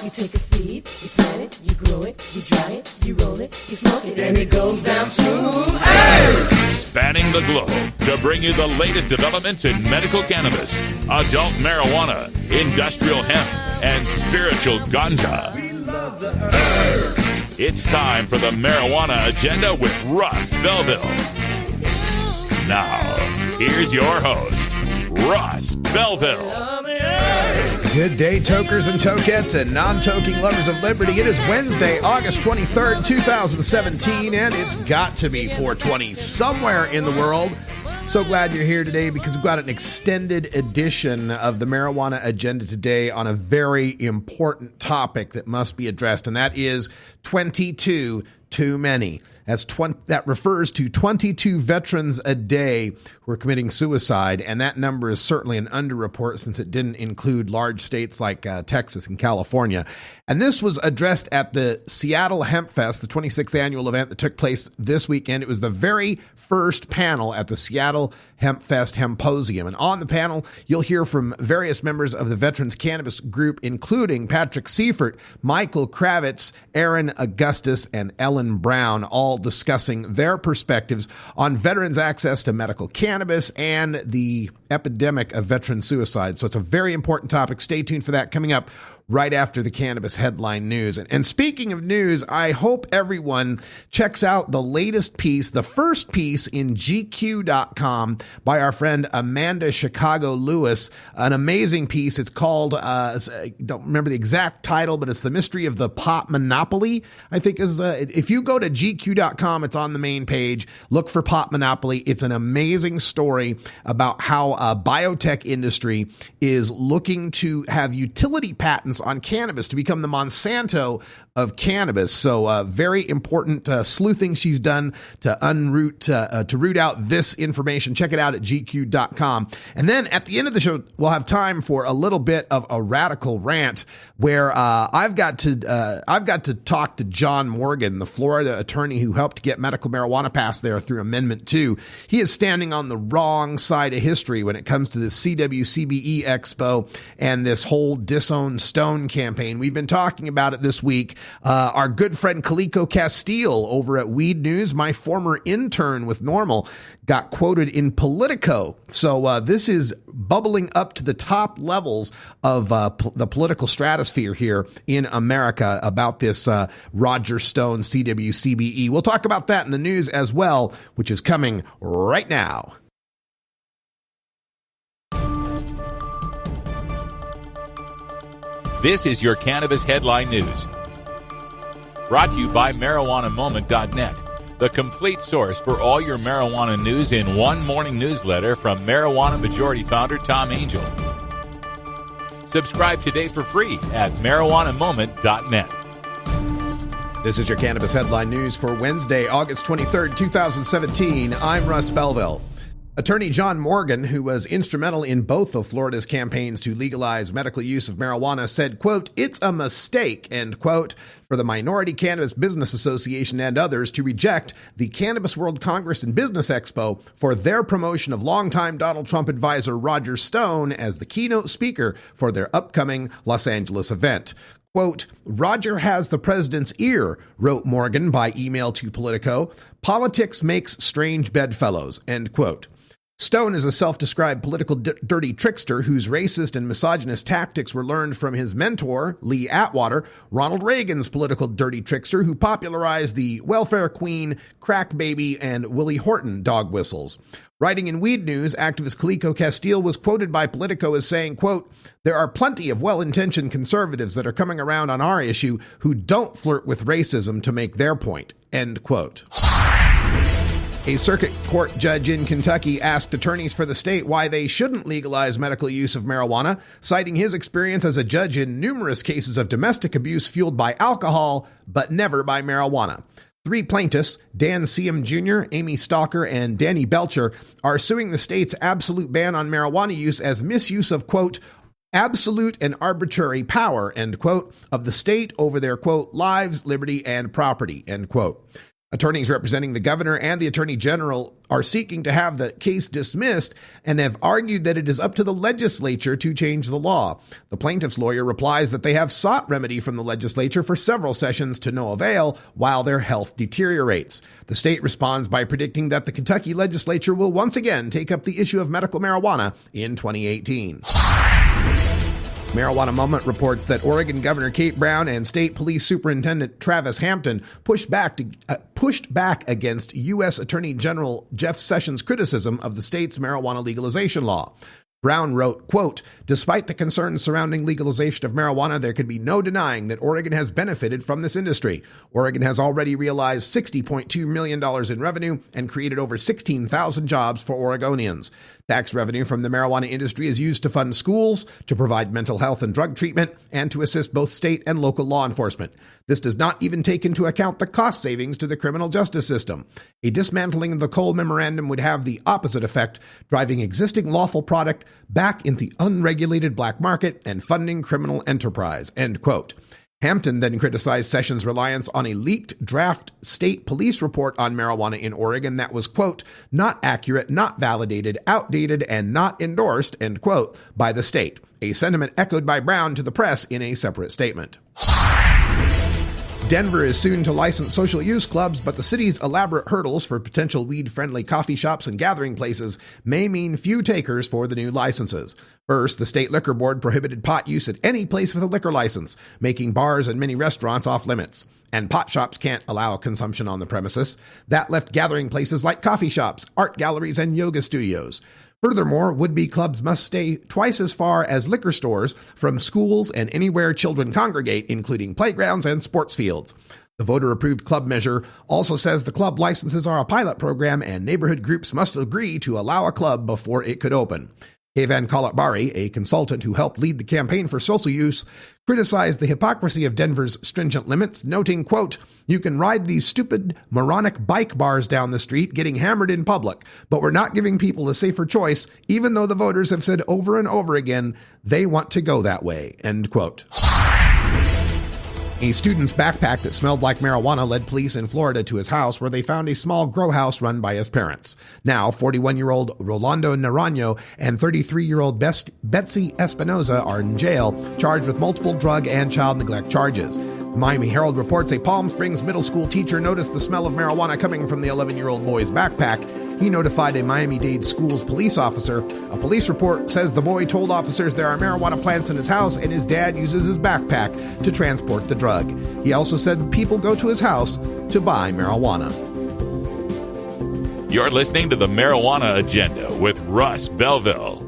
You take a seed, you plant it, you grow it, you dry it, you roll it, you smoke it, and it goes down smooth. Hey! Spanning the globe to bring you the latest developments in medical cannabis, adult marijuana, industrial hemp, and spiritual ganja. We love the herb. It's time for the Marijuana Agenda with Russ Belville. Now, here's your host, Russ Belville. Good day, tokers and tokettes and non-toking lovers of liberty. It is Wednesday, August 23rd, 2017, and it's got to be 420 somewhere in the world. So glad you're here today because we've got an extended edition of the Marijuana Agenda today on a very important topic that must be addressed, and that is 22 too many. That refers to 22 veterans a day who are committing suicide, and that number is certainly an underreport since it didn't include large states like Texas and California. And this was addressed at the Seattle Hemp Fest, the 26th annual event that took place this weekend. It was the very first panel at the Seattle Hemp Fest Hemposium. And on the panel, you'll hear from various members of the Veterans Cannabis Group, including Patrick Seifert, Micheal Krawitz, Aaron Augustis, and Ellen Brown, all discussing their perspectives on veterans' access to medical cannabis and the epidemic of veteran suicide. So it's a very important topic. Stay tuned for that coming up right after the cannabis headline news. And speaking of news, I hope everyone checks out the latest piece, the first piece in GQ.com by our friend Amanda Chicago Lewis, an amazing piece. It's called, I don't remember the exact title, but it's The Mystery of the Pot Monopoly, I think is, if you go to GQ.com, it's on the main page. Look for Pot Monopoly. It's an amazing story about how a biotech industry is looking to have utility patents on cannabis to become the Monsanto of cannabis. So very important sleuthing she's done to root out this information. Check it out at GQ.com. And then at the end of the show, we'll have time for a little bit of a radical rant where I've got to talk to John Morgan, the Florida attorney who helped get medical marijuana passed there through Amendment 2. He is standing on the wrong side of history when it comes to the CWCBE Expo and this whole Disown Stone campaign. We've been talking about it this week. Our good friend Calico Castile over at Weed News, my former intern with Normal, got quoted in Politico. So this is bubbling up to the top levels of the political stratosphere here in America about this Roger Stone CWCBE. We'll talk about that in the news as well, which is coming right now. This is your Cannabis Headline News. Brought to you by MarijuanaMoment.net, the complete source for all your marijuana news in one morning newsletter from Marijuana Majority Founder Tom Angel. Subscribe today for free at MarijuanaMoment.net. This is your Cannabis Headline News for Wednesday, August 23rd, 2017. I'm Russ Belville. Attorney John Morgan, who was instrumental in both of Florida's campaigns to legalize medical use of marijuana, said, quote, "It's a mistake," end quote, for the Minority Cannabis Business Association and others to reject the Cannabis World Congress and Business Expo for their promotion of longtime Donald Trump advisor Roger Stone as the keynote speaker for their upcoming Los Angeles event. Quote, "Roger has the president's ear," wrote Morgan by email to Politico. "Politics makes strange bedfellows," end quote. Stone is a self-described political dirty trickster whose racist and misogynist tactics were learned from his mentor, Lee Atwater, Ronald Reagan's political dirty trickster who popularized the welfare queen, crack baby, and Willie Horton dog whistles. Writing in Weed News, activist Calico Castile was quoted by Politico as saying, quote, "There are plenty of well-intentioned conservatives that are coming around on our issue who don't flirt with racism to make their point," end quote. A circuit court judge in Kentucky asked attorneys for the state why they shouldn't legalize medical use of marijuana, citing his experience as a judge in numerous cases of domestic abuse fueled by alcohol, but never by marijuana. 3 plaintiffs, Dan Seam Jr., Amy Stalker, and Danny Belcher, are suing the state's absolute ban on marijuana use as misuse of, quote, "absolute and arbitrary power," end quote, of the state over their, quote, "lives, liberty, and property," end quote. Attorneys representing the governor and the attorney general are seeking to have the case dismissed and have argued that it is up to the legislature to change the law. The plaintiff's lawyer replies that they have sought remedy from the legislature for several sessions to no avail while their health deteriorates. The state responds by predicting that the Kentucky legislature will once again take up the issue of medical marijuana in 2018. Marijuana Moment reports that Oregon Governor Kate Brown and State Police Superintendent Travis Hampton pushed back against U.S. Attorney General Jeff Sessions' criticism of the state's marijuana legalization law. Brown wrote, quote, "Despite the concerns surrounding legalization of marijuana, there can be no denying that Oregon has benefited from this industry. Oregon has already realized $60.2 million in revenue and created over 16,000 jobs for Oregonians. Tax revenue from the marijuana industry is used to fund schools, to provide mental health and drug treatment, and to assist both state and local law enforcement. This does not even take into account the cost savings to the criminal justice system. A dismantling of the Cole Memorandum would have the opposite effect, driving existing lawful product back in the unregulated black market and funding criminal enterprise," end quote. Hampton then criticized Sessions' reliance on a leaked draft state police report on marijuana in Oregon that was, quote, "not accurate, not validated, outdated, and not endorsed," end quote, by the state, a sentiment echoed by Brown to the press in a separate statement. Denver is soon to license social use clubs, but the city's elaborate hurdles for potential weed-friendly coffee shops and gathering places may mean few takers for the new licenses. First, the state liquor board prohibited pot use at any place with a liquor license, making bars and many restaurants off limits. And pot shops can't allow consumption on the premises. That left gathering places like coffee shops, art galleries, and yoga studios. Furthermore, would-be clubs must stay twice as far as liquor stores from schools and anywhere children congregate, including playgrounds and sports fields. The voter-approved club measure also says the club licenses are a pilot program and neighborhood groups must agree to allow a club before it could open. Kevan Kalakbari, a consultant who helped lead the campaign for social use, criticized the hypocrisy of Denver's stringent limits, noting, quote, "You can ride these stupid, moronic bike bars down the street getting hammered in public, but we're not giving people a safer choice, even though the voters have said over and over again they want to go that way," end quote. A student's backpack that smelled like marijuana led police in Florida to his house, where they found a small grow house run by his parents. Now, 41-year-old Rolando Naranjo and 33-year-old Betsy Espinoza are in jail, charged with multiple drug and child neglect charges. The Miami Herald reports a Palm Springs middle school teacher noticed the smell of marijuana coming from the 11-year-old boy's backpack. He notified a Miami-Dade school's police officer. A police report says the boy told officers there are marijuana plants in his house and his dad uses his backpack to transport the drug. He also said people go to his house to buy marijuana. You're listening to the Marijuana Agenda with Russ Belville.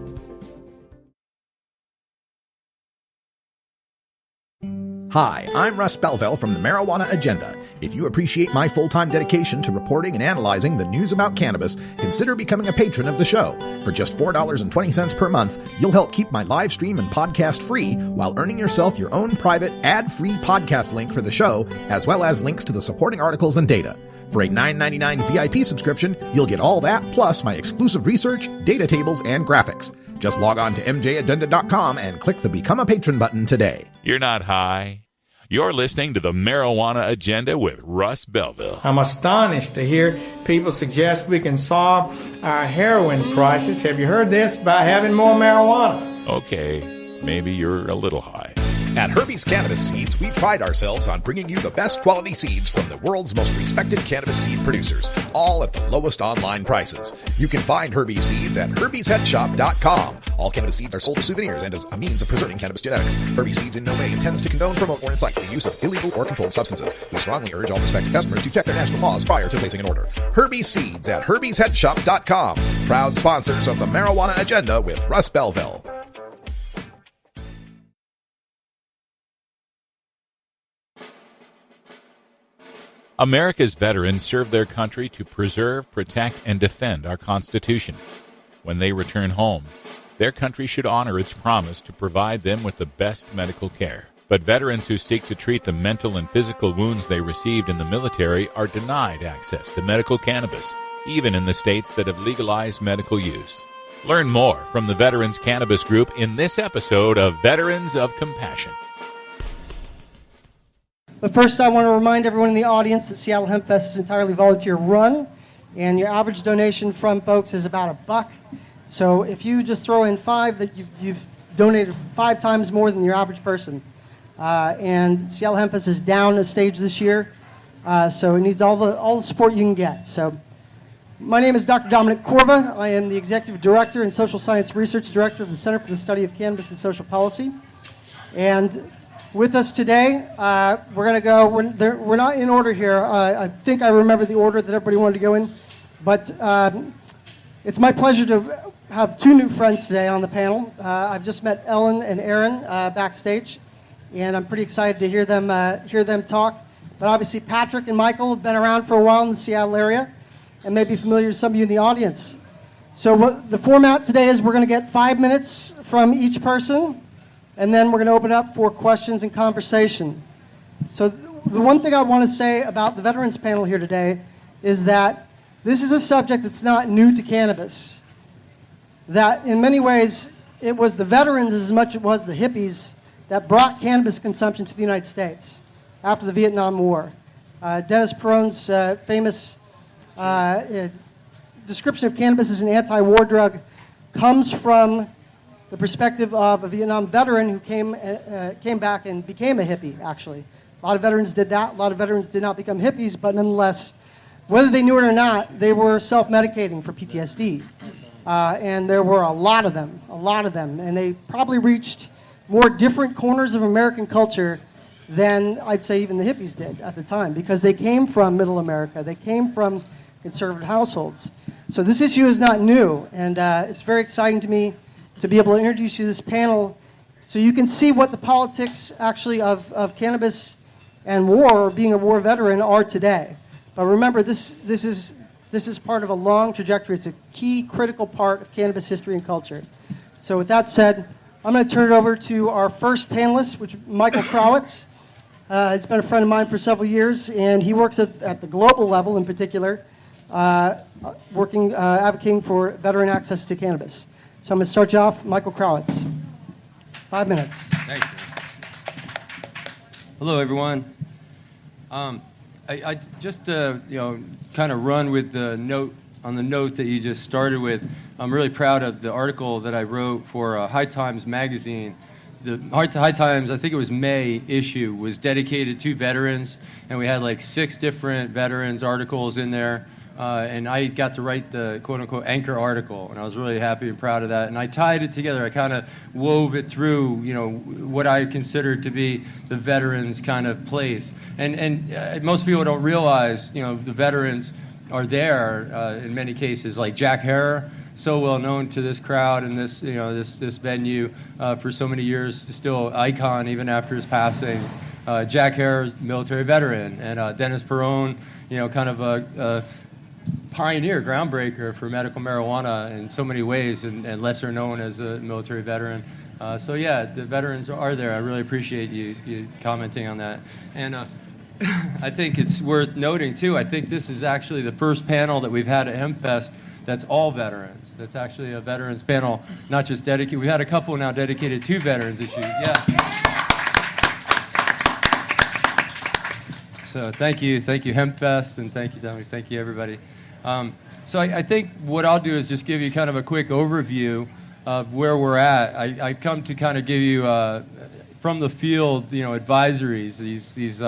Hi, I'm Russ Belville from the Marijuana Agenda. If you appreciate my full-time dedication to reporting and analyzing the news about cannabis, consider becoming a patron of the show. For just $4.20 per month, you'll help keep my live stream and podcast free while earning yourself your own private ad-free podcast link for the show, as well as links to the supporting articles and data. For a $9.99 VIP subscription, you'll get all that plus my exclusive research, data tables, and graphics. Just log on to mjaddenda.com and click the Become a Patron button today. You're not high. You're listening to the Marijuana Agenda with Russ Belville. I'm astonished to hear people suggest we can solve our heroin crisis. Have you heard this? By having more marijuana. Okay, maybe you're a little high. At Herbie's Cannabis Seeds, we pride ourselves on bringing you the best quality seeds from the world's most respected cannabis seed producers, all at the lowest online prices. You can find Herbie's Seeds at herbiesheadshop.com. All cannabis seeds are sold as souvenirs and as a means of preserving cannabis genetics. Herbie's Seeds in no way intends to condone, promote, or incite the use of illegal or controlled substances. We strongly urge all prospective customers to check their national laws prior to placing an order. Herbie's Seeds at herbiesheadshop.com. Proud sponsors of the Marijuana Agenda with Russ Belville. America's veterans serve their country to preserve, protect, and defend our Constitution. When they return home, their country should honor its promise to provide them with the best medical care. But veterans who seek to treat the mental and physical wounds they received in the military are denied access to medical cannabis, even in the states that have legalized medical use. Learn more from the Veterans Cannabis Group in this episode of Veterans of Compassion. But first, I want to remind everyone in the audience that Seattle Hemp Fest is entirely volunteer run, and your average donation from folks is about $1. So if you just throw in 5, that you've donated 5 times more than your average person. And Seattle Hemp Fest is down a stage this year, so it needs all the support you can get. So my name is Dr. Dominic Corva. I am the Executive Director and Social Science Research Director of the Center for the Study of Cannabis and Social Policy. And with us today, we're going to go, we're not in order here. I think I remember the order that everybody wanted to go in. But it's my pleasure to have 2 new friends today on the panel. I've just met Ellen and Aaron backstage, and I'm pretty excited to hear them talk. But obviously, Patrick and Micheal have been around for a while in the Seattle area and may be familiar to some of you in the audience. So the format today is we're going to get 5 minutes from each person, and then we're going to open up for questions and conversation. So the one thing I want to say about the veterans panel here today is that this is a subject that's not new to cannabis. That in many ways, it was the veterans as much as it was the hippies that brought cannabis consumption to the United States after the Vietnam War. Dennis Peron's famous description of cannabis as an anti-war drug comes from the perspective of a Vietnam veteran who came back and became a hippie, actually. A lot of veterans did that. A lot of veterans did not become hippies, but nonetheless, whether they knew it or not, they were self-medicating for PTSD. And there were a lot of them. And they probably reached more different corners of American culture than I'd say even the hippies did at the time, because they came from middle America. They came from conservative households. So this issue is not new, and it's very exciting to me to be able to introduce you to this panel so you can see what the politics actually of cannabis and war, or being a war veteran, are today. But remember, this is part of a long trajectory. It's a key, critical part of cannabis history and culture. So with that said, I'm going to turn it over to our first panelist, which is Micheal Krawitz. He's been a friend of mine for several years, and he works at the global level in particular, advocating for veteran access to cannabis. So I'm going to start you off, Micheal Krawitz. 5 minutes. Thanks. Hello, everyone. I just kind of run with the note that you just started with. I'm really proud of the article that I wrote for High Times magazine. The High Times, I think it was May issue, was dedicated to veterans, and we had like 6 different veterans articles in there. And I got to write the quote-unquote anchor article, and I was really happy and proud of that. And I tied it together. I kind of wove it through, what I considered to be the veterans' kind of place. And most people don't realize, the veterans are there in many cases, like Jack Herer, so well known to this crowd and this, this venue for so many years, still an icon even after his passing. Jack Herer, military veteran, and Dennis Peron, kind of a pioneer, groundbreaker for medical marijuana in so many ways, and lesser known as a military veteran. So yeah, the veterans are there. I really appreciate you commenting on that. And I think it's worth noting too, I think this is actually the first panel that we've had at HempFest that's all veterans. That's actually a veterans panel, not just dedicated. We've had a couple now dedicated to veterans issues. Yeah. So thank you HempFest, and thank you Dominic, thank you everybody. So I think what I'll do is just give you kind of a quick overview of where we're at. I come to kind of give you from the field, advisories. These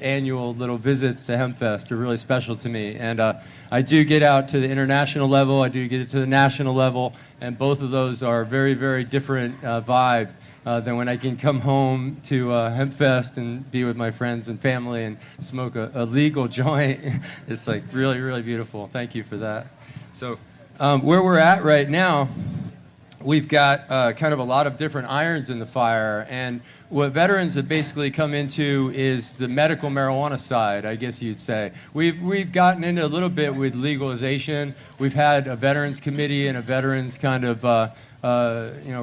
annual little visits to HempFest are really special to me, and I do get out to the international level. I do get it to the national level, and both of those are very, very different vibe than when I can come home to HempFest and be with my friends and family and smoke a legal joint. It's like really, really beautiful. Thank you for that. So where we're at right now, we've got kind of a lot of different irons in the fire, and what veterans have basically come into is the medical marijuana side, I guess you'd say. We've gotten into a little bit with legalization. We've had a veterans committee and a veterans kind of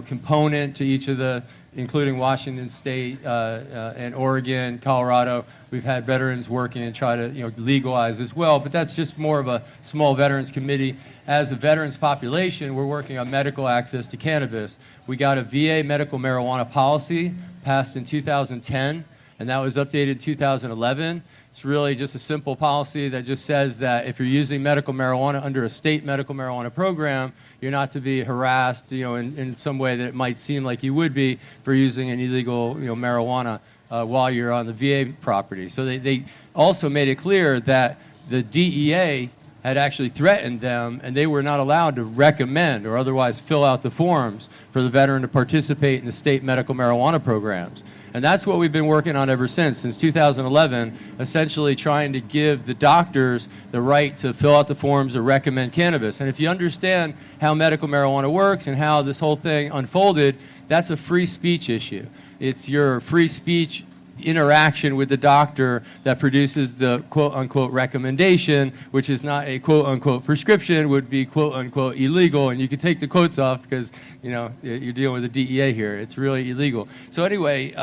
component to each of the, including Washington State and Oregon, Colorado. We've had veterans working and try to legalize as well, but that's just more of a small veterans committee. As a veterans population, we're working on medical access to cannabis. We got a VA medical marijuana policy passed in 2010, and that was updated in 2011. It's really just a simple policy that just says that if you're using medical marijuana under a state medical marijuana program, you're not to be harassed, in some way that it might seem like you would be for using an illegal, marijuana while you're on the VA property. So they also made it clear that the DEA had actually threatened them, and they were not allowed to recommend or otherwise fill out the forms for the veteran to participate in the state medical marijuana programs. And that's what we've been working on ever since 2011, essentially trying to give the doctors the right to fill out the forms or recommend cannabis. And if you understand how medical marijuana works and how this whole thing unfolded, that's a free speech issue. It's your free speech interaction with the doctor that produces the quote-unquote recommendation, which is not a quote-unquote prescription, would be quote-unquote illegal. And you can take the quotes off because, you're dealing with the DEA here. It's really illegal. So anyway,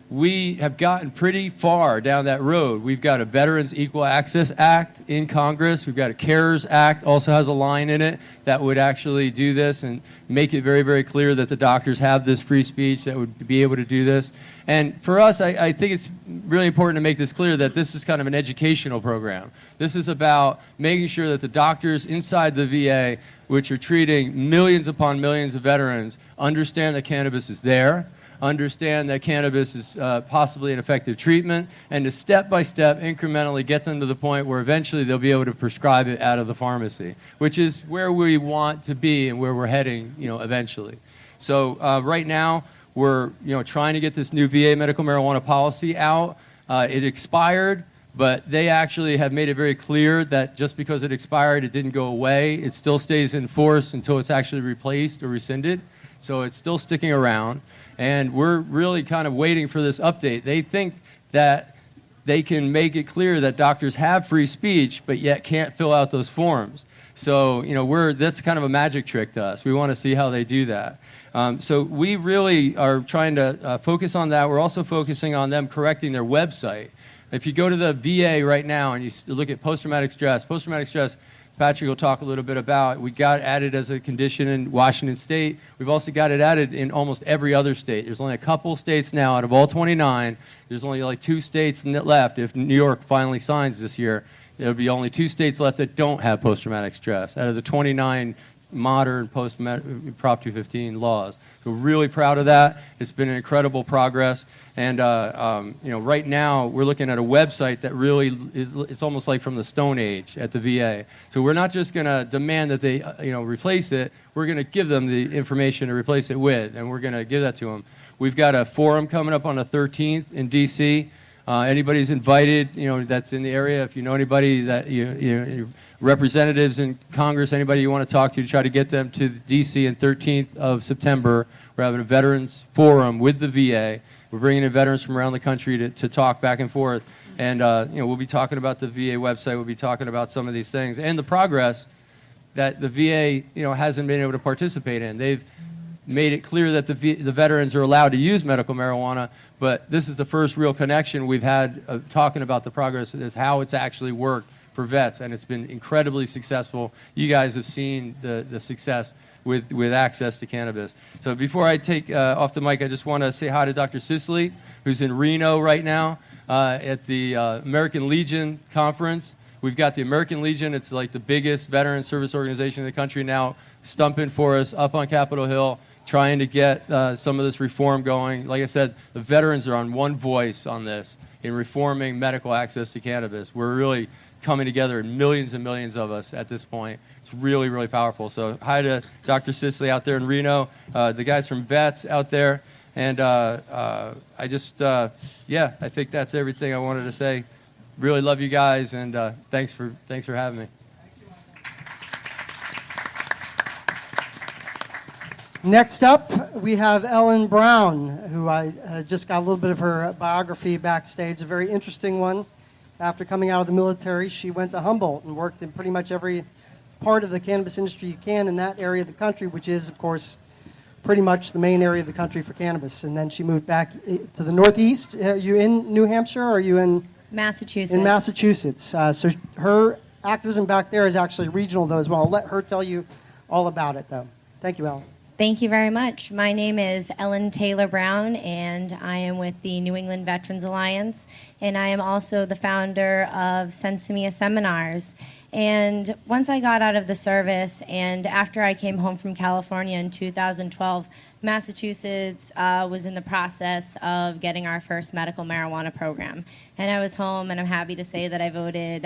we have gotten pretty far down that road. We've got a Veterans Equal Access Act in Congress. We've got a CARES Act, also has a line in it that would actually do this and make it very, very clear that the doctors have this free speech that would be able to do this. And for us, I think it's really important to make this clear that this is kind of an educational program. This is about making sure that the doctors inside the VA, which are treating millions upon millions of veterans, understand that cannabis is there, understand that cannabis is possibly an effective treatment, and to step-by-step incrementally get them to the point where eventually they'll be able to prescribe it out of the pharmacy, which is where we want to be and where we're heading, eventually. So right now, we're trying to get this new VA medical marijuana policy out. It expired, but they actually have made it very clear that just because it expired, it didn't go away. It still stays in force until it's actually replaced or rescinded. So it's still sticking around. And we're really kind of waiting for this update. They think that they can make it clear that doctors have free speech, but yet can't fill out those forms. So, that's kind of a magic trick to us. We want to see how they do that. So we really are trying to focus on that. We're also focusing on them correcting their website. If you go to the VA right now and you look at post-traumatic stress, Patrick will talk a little bit about. We got added as a condition in Washington State. We've also got it added in almost every other state. There's only a couple states now out of all 29. There's only like 2 states left. If New York finally signs this year, there'll be only 2 states left that don't have post-traumatic stress out of the 29 modern Prop 215 laws. So we're really proud of that. It's been an incredible progress. And right now we're looking at a website that really it's almost like from the Stone Age at the VA. So we're not just going to demand that they replace it. We're going to give them the information to replace it with, and we're going to give that to them. We've got a forum coming up on the 13th in D.C. Anybody's invited, that's in the area. If you know anybody that representatives in Congress, anybody you want to talk to try to get them to D.C. on 13th of September. We're having a veterans forum with the VA. We're bringing in veterans from around the country to talk back and forth. And, we'll be talking about the VA website. We'll be talking about some of these things and the progress that the VA, hasn't been able to participate in. They've made it clear that the veterans are allowed to use medical marijuana, but this is the first real connection we've had talking about the progress is how it's actually worked for vets, and it's been incredibly successful. You guys have seen the success with access to cannabis. So before I take off the mic, I just want to say hi to Dr. Sisley, who's in Reno right now at the American Legion conference. We've got the American Legion. It's like the biggest veteran service organization in the country now, stumping for us up on Capitol Hill, trying to get some of this reform going. Like I said, the veterans are on one voice on this in reforming medical access to cannabis. We're really coming together, millions and millions of us at this point. It's really, really powerful. So hi to Dr. Sisley out there in Reno, the guys from Vets out there. And I think that's everything I wanted to say. Really love you guys, and thanks for having me. Next up, we have Ellen Brown, who I just got a little bit of her biography backstage, a very interesting one. After coming out of the military, she went to Humboldt and worked in pretty much every part of the cannabis industry you can in that area of the country, which is, of course, pretty much the main area of the country for cannabis. And then she moved back to the Northeast. Are you in New Hampshire, or are you in Massachusetts? In Massachusetts. So her activism back there is actually regional, though, as well. I'll let her tell you all about it, though. Thank you, Ellen. Thank you very much. My name is Ellen Taylor Brown, and I am with the New England Veterans Alliance, and I am also the founder of Sensimia Seminars. And once I got out of the service, and after I came home from California in 2012, Massachusetts was in the process of getting our first medical marijuana program. And I was home, and I'm happy to say that I voted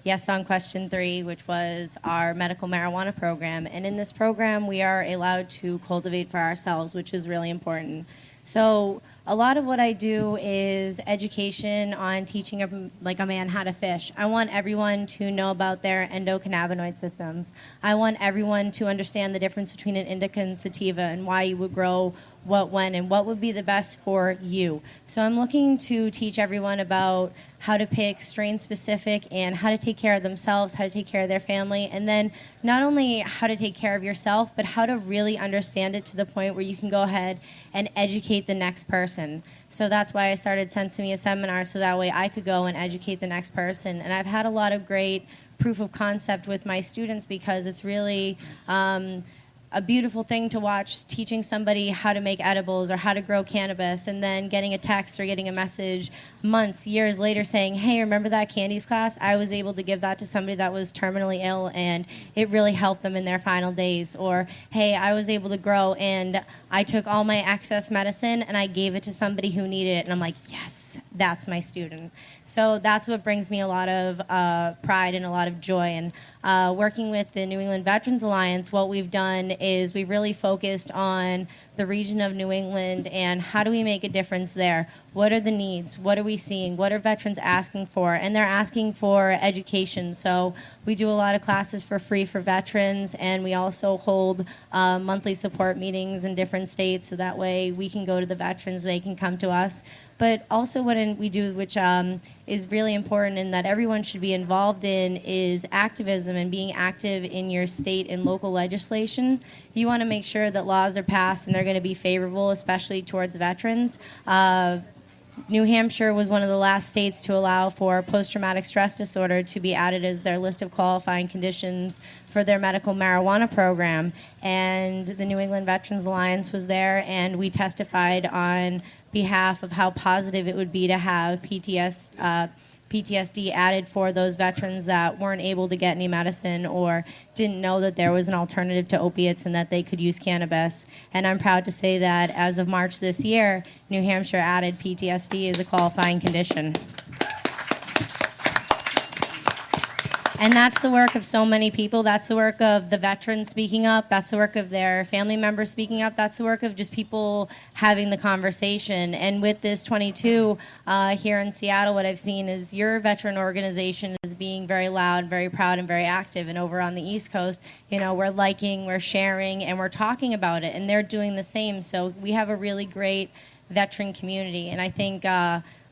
yes on question 3, which was our medical marijuana program. And in this program, we are allowed to cultivate for ourselves, which is really important. So a lot of what I do is education on teaching a man how to fish. I want everyone to know about their endocannabinoid systems. I want everyone to understand the difference between an indica and sativa and why you would grow what, when, and what would be the best for you. So I'm looking to teach everyone about how to pick strain-specific and how to take care of themselves, how to take care of their family, and then not only how to take care of yourself, but how to really understand it to the point where you can go ahead and educate the next person. So that's why I started Sensimia Seminars, so that way I could go and educate the next person. And I've had a lot of great proof of concept with my students because it's really a beautiful thing to watch, teaching somebody how to make edibles or how to grow cannabis, and then getting a text or getting a message months, years later saying, hey, remember that candies class? I was able to give that to somebody that was terminally ill, and it really helped them in their final days. Or, hey, I was able to grow, and I took all my excess medicine, and I gave it to somebody who needed it. And I'm like, yes, that's my student. So that's what brings me a lot of pride and a lot of joy. And working with the New England Veterans Alliance, what we've done is we've really focused on the region of New England and how do we make a difference there? What are the needs? What are we seeing? What are veterans asking for? And they're asking for education. So we do a lot of classes for free for veterans, and we also hold monthly support meetings in different states, so that way we can go to the veterans, they can come to us. But also what we do, which is really important and that everyone should be involved in, is activism and being active in your state and local legislation. You want to make sure that laws are passed and they're going to be favorable, especially towards veterans. New Hampshire was one of the last states to allow for post-traumatic stress disorder to be added as their list of qualifying conditions for their medical marijuana program. And the New England Veterans Alliance was there, and we testified on behalf of how positive it would be to have PTSD added for those veterans that weren't able to get any medicine or didn't know that there was an alternative to opiates and that they could use cannabis. And I'm proud to say that as of March this year, New Hampshire added PTSD as a qualifying condition. And that's the work of so many people. That's the work of the veterans speaking up. That's the work of their family members speaking up. That's the work of just people having the conversation. And with this 22 here in Seattle, what I've seen is your veteran organization is being very loud, very proud, and very active. And over on the East Coast, we're liking, we're sharing, and we're talking about it. And they're doing the same. So we have a really great veteran community. And I think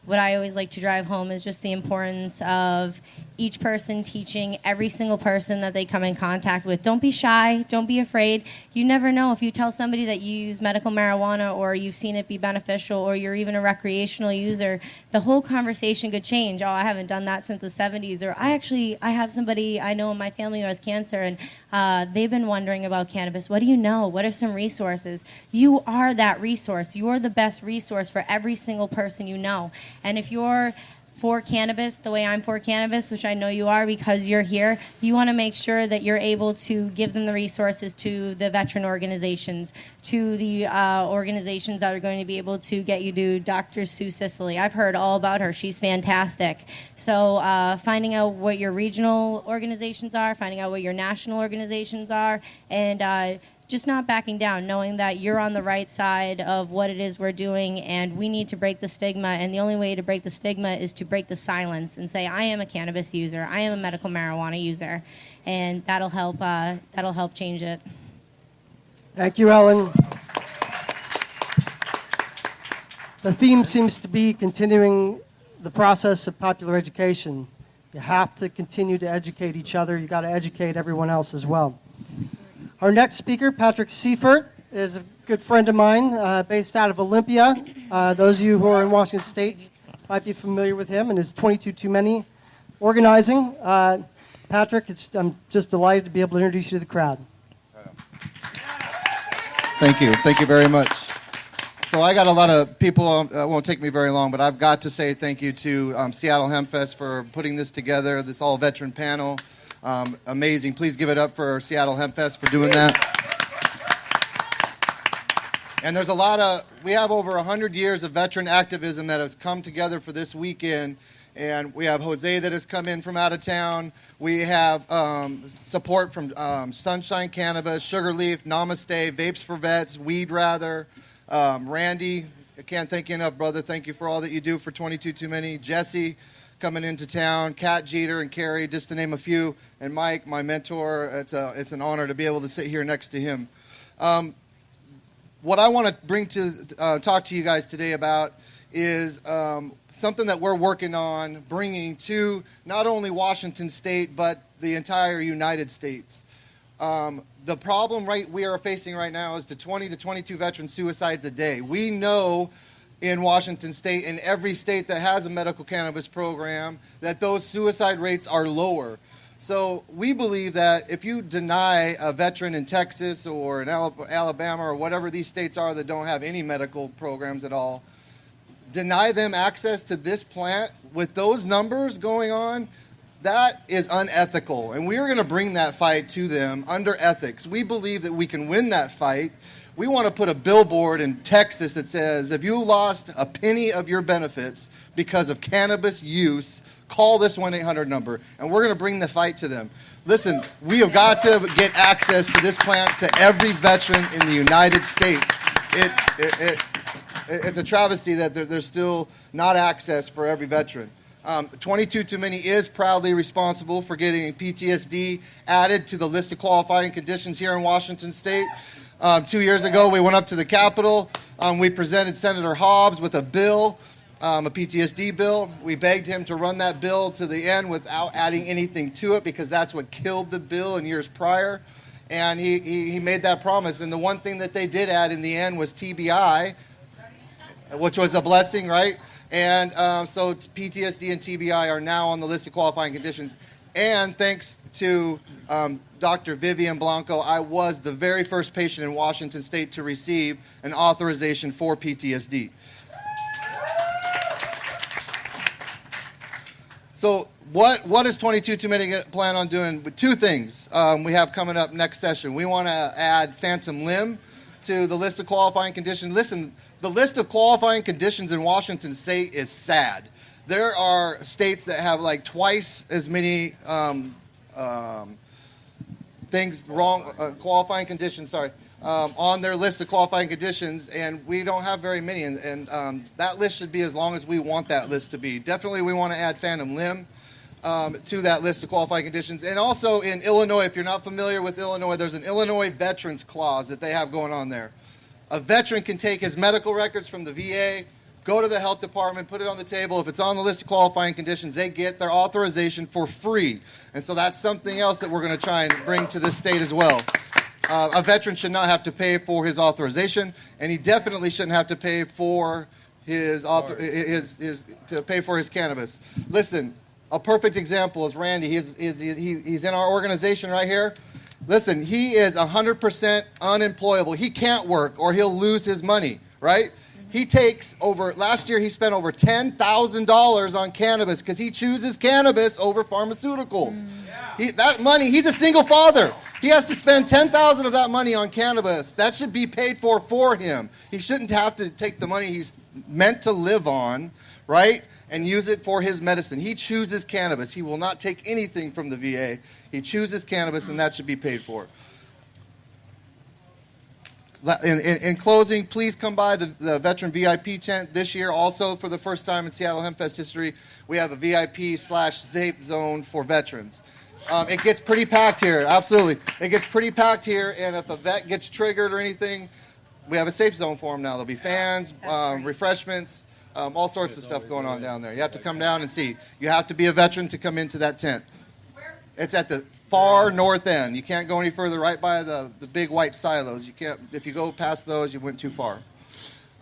what I always like to drive home is just the importance of each person teaching every single person that they come in contact with. Don't be shy. Don't be afraid. You never know. If you tell somebody that you use medical marijuana or you've seen it be beneficial or you're even a recreational user, the whole conversation could change. Oh, I haven't done that since the 70s. Or I have somebody I know in my family who has cancer, and they've been wondering about cannabis. What do you know? What are some resources? You are that resource. You're the best resource for every single person you know. And if you're for cannabis, the way I'm for cannabis, which I know you are because you're here, you want to make sure that you're able to give them the resources to the veteran organizations, to the organizations that are going to be able to get you to Dr. Sue Sicily. I've heard all about her. She's fantastic. So finding out what your regional organizations are, finding out what your national organizations are, and just not backing down, knowing that you're on the right side of what it is we're doing, and we need to break the stigma, and the only way to break the stigma is to break the silence and say, I am a cannabis user, I am a medical marijuana user, and that'll help change it. Thank you, Ellen. The theme seems to be continuing the process of popular education. You have to continue to educate each other. You've got to educate everyone else as well. Our next speaker, Patrick Seifert, is a good friend of mine based out of Olympia. Those of you who are in Washington State might be familiar with him and his 22 Too Many organizing. Patrick, I'm just delighted to be able to introduce you to the crowd. Thank you. Thank you very much. So I got a lot of people, it won't take me very long, but I've got to say thank you to Seattle Hemp Fest for putting this together, this all-veteran panel. Amazing. Please give it up for Seattle Hemp Fest for doing that. And there's we have over 100 years of veteran activism that has come together for this weekend. And we have Jose that has come in from out of town. We have support from Sunshine Cannabis, Sugar Leaf, Namaste, Vapes for Vets, Weed Rather, Randy. I can't thank you enough, brother. Thank you for all that you do for 22 Too Many. Jesse coming into town, Kat Jeter and Carrie, just to name a few. And Mike, my mentor. It's an honor to be able to sit here next to him. What I want to bring to talk to you guys today about is something that we're working on bringing to not only Washington State, but the entire United States. The problem we are facing right now is the 20 to 22 veteran suicides a day. We know in Washington State, in every state that has a medical cannabis program, that those suicide rates are lower. So we believe that if you deny a veteran in Texas or in Alabama or whatever these states are that don't have any medical programs at all, deny them access to this plant with those numbers going on, that is unethical. And we are going to bring that fight to them under ethics. We believe that we can win that fight. We want to put a billboard in Texas that says, if you lost a penny of your benefits because of cannabis use, call this 1-800 number. And we're going to bring the fight to them. Listen, we have got to get access to this plant to every veteran in the United States. It's a travesty that there's still not access for every veteran. 22 Too Many is proudly responsible for getting PTSD added to the list of qualifying conditions here in Washington State. 2 years ago, we went up to the Capitol. We presented Senator Hobbs with a bill, a PTSD bill. We begged him to run that bill to the end without adding anything to it because that's what killed the bill in years prior. And he made that promise. And the one thing that they did add in the end was TBI, which was a blessing, right? And so PTSD and TBI are now on the list of qualifying conditions. And thanks to Dr. Vivian Blanco, I was the very first patient in Washington State to receive an authorization for PTSD. So what does 22 Too Many plan on doing? Two things we have coming up next session. We want to add phantom limb to the list of qualifying conditions. Listen, the list of qualifying conditions in Washington State is sad. There are states that have like twice as many things wrong, qualifying conditions, on their list of qualifying conditions, and we don't have very many. And that list should be as long as we want that list to be. Definitely we want to add phantom limb to that list of qualifying conditions. And also in Illinois, if you're not familiar with Illinois, there's an Illinois Veterans Clause that they have going on there. A veteran can take his medical records from the VA, go to the health department, put it on the table. If it's on the list of qualifying conditions, they get their authorization for free. And so that's something else that we're going to try and bring to this state as well. A veteran should not have to pay for his authorization, and he definitely shouldn't have to pay for his cannabis. Listen, a perfect example is Randy. He's in our organization right here. Listen, he is 100% unemployable. He can't work or he'll lose his money, right? He takes last year he spent over $10,000 on cannabis because he chooses cannabis over pharmaceuticals. That money, he's a single father. He has to spend $10,000 of that money on cannabis. That should be paid for him. He shouldn't have to take the money he's meant to live on, right, and use it for his medicine. He chooses cannabis. He will not take anything from the VA. He chooses cannabis, and that should be paid for. In closing, please come by the Veteran VIP tent this year. Also, for the first time in Seattle Hemp Fest history, we have a VIP/Zape zone for veterans. It gets pretty packed here, absolutely. It gets pretty packed here, and if a vet gets triggered or anything, we have a safe zone for them now. There'll be fans, refreshments, all sorts of stuff going on down there. You have to come down and see. You have to be a veteran to come into that tent. It's at the far north end. You can't go any further, right by the big white silos. You can't. If you go past those, you went too far.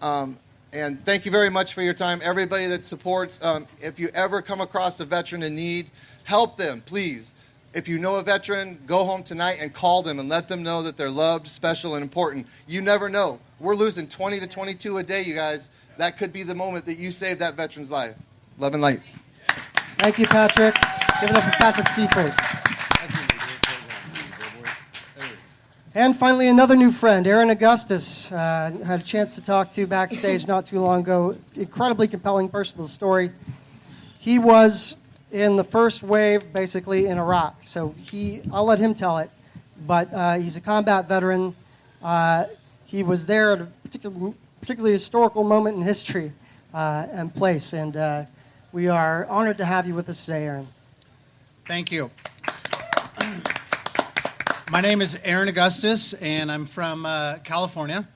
And thank you very much for your time. Everybody that supports, if you ever come across a veteran in need, help them, please. If you know a veteran, go home tonight and call them and let them know that they're loved, special, and important. You never know. We're losing 20 to 22 a day, you guys. That could be the moment that you save that veteran's life. Love and light. Thank you, Patrick. Give it up for Patrick Seifert. And finally, another new friend, Aaron Augustis. Had a chance to talk to backstage not too long ago. Incredibly compelling personal story. He was in the first wave, basically, in Iraq. So I'll let him tell it, but he's a combat veteran. He was there at a particularly historical moment in history and place, and we are honored to have you with us today, Aaron. Thank you. My name is Aaron Augustis, and I'm from California.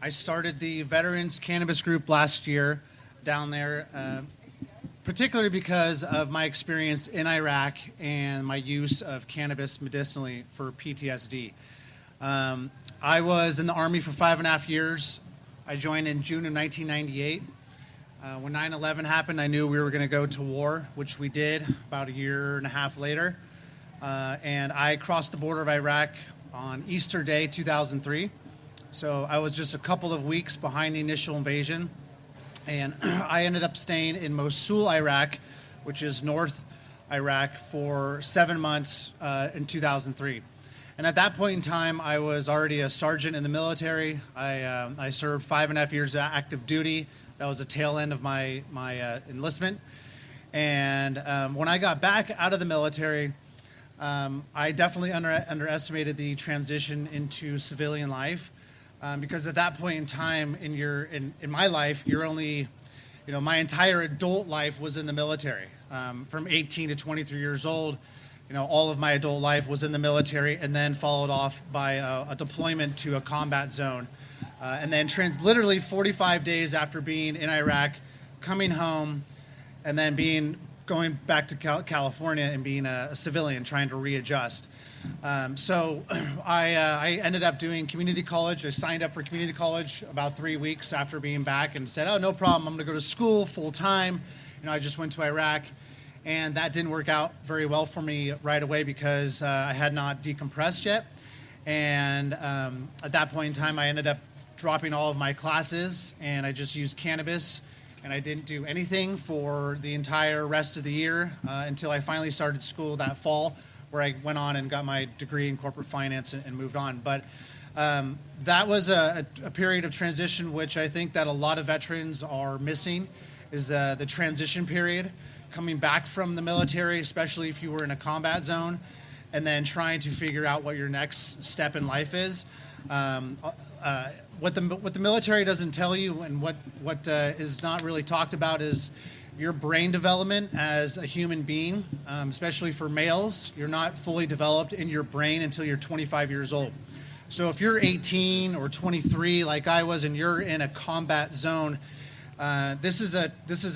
I started the Veterans Cannabis Group last year down there, particularly because of my experience in Iraq and my use of cannabis medicinally for PTSD. I was in the Army for 5.5 years. I joined in June of 1998. When 9/11 happened, I knew we were going to go to war, which we did about 1.5 years later. And I crossed the border of Iraq on Easter Day 2003. So I was just a couple of weeks behind the initial invasion. And I ended up staying in Mosul, Iraq, which is North Iraq, for 7 months in 2003. And at that point in time, I was already a sergeant in the military. I served 5.5 years of active duty. That was the tail end of my enlistment. And when I got back out of the military, I definitely underestimated the transition into civilian life. Because at that point in time in my life, you're only, my entire adult life was in the military. From 18 to 23 years old, all of my adult life was in the military, and then followed off by a deployment to a combat zone. And then literally 45 days after being in Iraq, coming home, and then going back to California and being a civilian, trying to readjust. So I ended up doing community college. I signed up for community college about 3 weeks after being back and said, oh, no problem, I'm going to go to school full time. I just went to Iraq, and that didn't work out very well for me right away because I had not decompressed yet. And at that point in time, I ended up dropping all of my classes, and I just used cannabis, and I didn't do anything for the entire rest of the year until I finally started school that fall, where I went on and got my degree in corporate finance and moved on. But that was a period of transition which I think that a lot of veterans are missing, is the transition period, coming back from the military, especially if you were in a combat zone, and then trying to figure out what your next step in life is. What the military doesn't tell you, and what is not really talked about, is your brain development as a human being, especially for males. You're not fully developed in your brain until you're 25 years old. So if you're 18 or 23 like I was, and you're in a combat zone, this is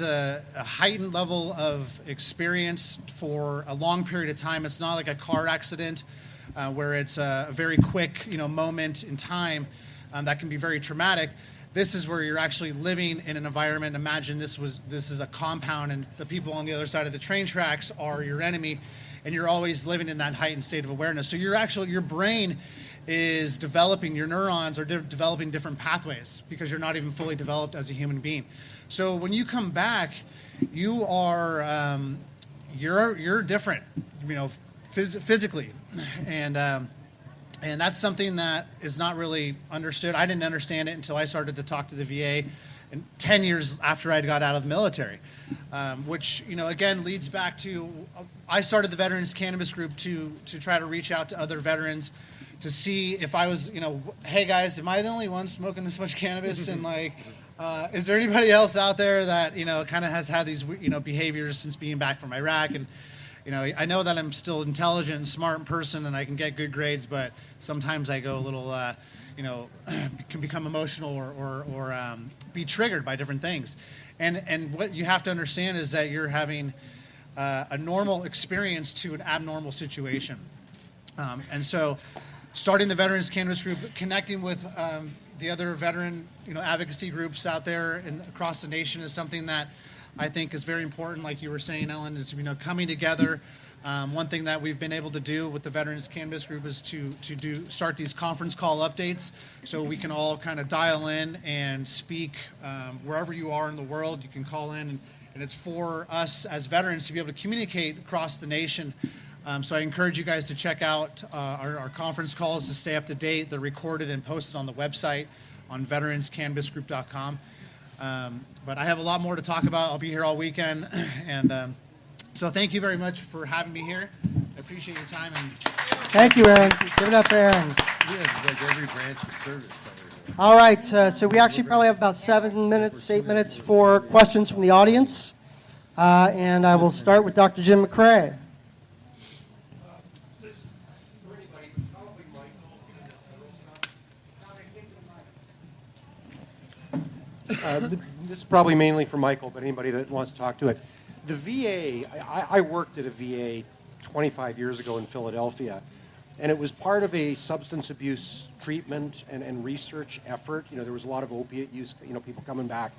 a heightened level of experience for a long period of time. It's not like a car accident where it's a very quick moment in time that can be very traumatic. This is where you're actually living in an environment. Imagine this is a compound, and the people on the other side of the train tracks are your enemy, and you're always living in that heightened state of awareness. So your brain is developing, your neurons are developing different pathways because you're not even fully developed as a human being. So when you come back, you are you're different, physically, and that's something that is not really understood. I didn't understand it until I started to talk to the VA, and 10 years after I got out of the military, which again leads back to I started the Veterans Cannabis Group to try to reach out to other veterans to see if I was, hey guys, am I the only one smoking this much cannabis? And is there anybody else out there that, kind of has had these, behaviors since being back from Iraq? And, I know that I'm still intelligent and smart person and I can get good grades, but sometimes I go a little, can become emotional or be triggered by different things. And what you have to understand is that you're having a normal experience to an abnormal situation. And so starting the Veterans Cannabis Group, connecting with the other veteran advocacy groups out there and across the nation is something that I think is very important. Like you were saying, Ellen, is coming together, One thing that we've been able to do with the Veterans Cannabis Group is to start these conference call updates, so we can all kind of dial in and speak wherever you are in the world. You can call in, and it's for us as veterans to be able to communicate across the nation. So I encourage you guys to check out our conference calls to stay up to date. They're recorded and posted on the website on veteranscannabisgroup.com. But I have a lot more to talk about. I'll be here all weekend, and so thank you very much for having me here. I appreciate your time. And thank you, Aaron. Give it up for Aaron. Yeah, like every branch of service. All right, so we actually probably have about 7 minutes, 8 minutes for questions from the audience. And I will start with Dr. Jim McCrae. This is probably mainly for Michael, but anybody that wants to talk to it. The VA, I worked at a VA 25 years ago in Philadelphia, and it was part of a substance abuse treatment and research effort. You know, there was a lot of opiate use, you know, people coming back,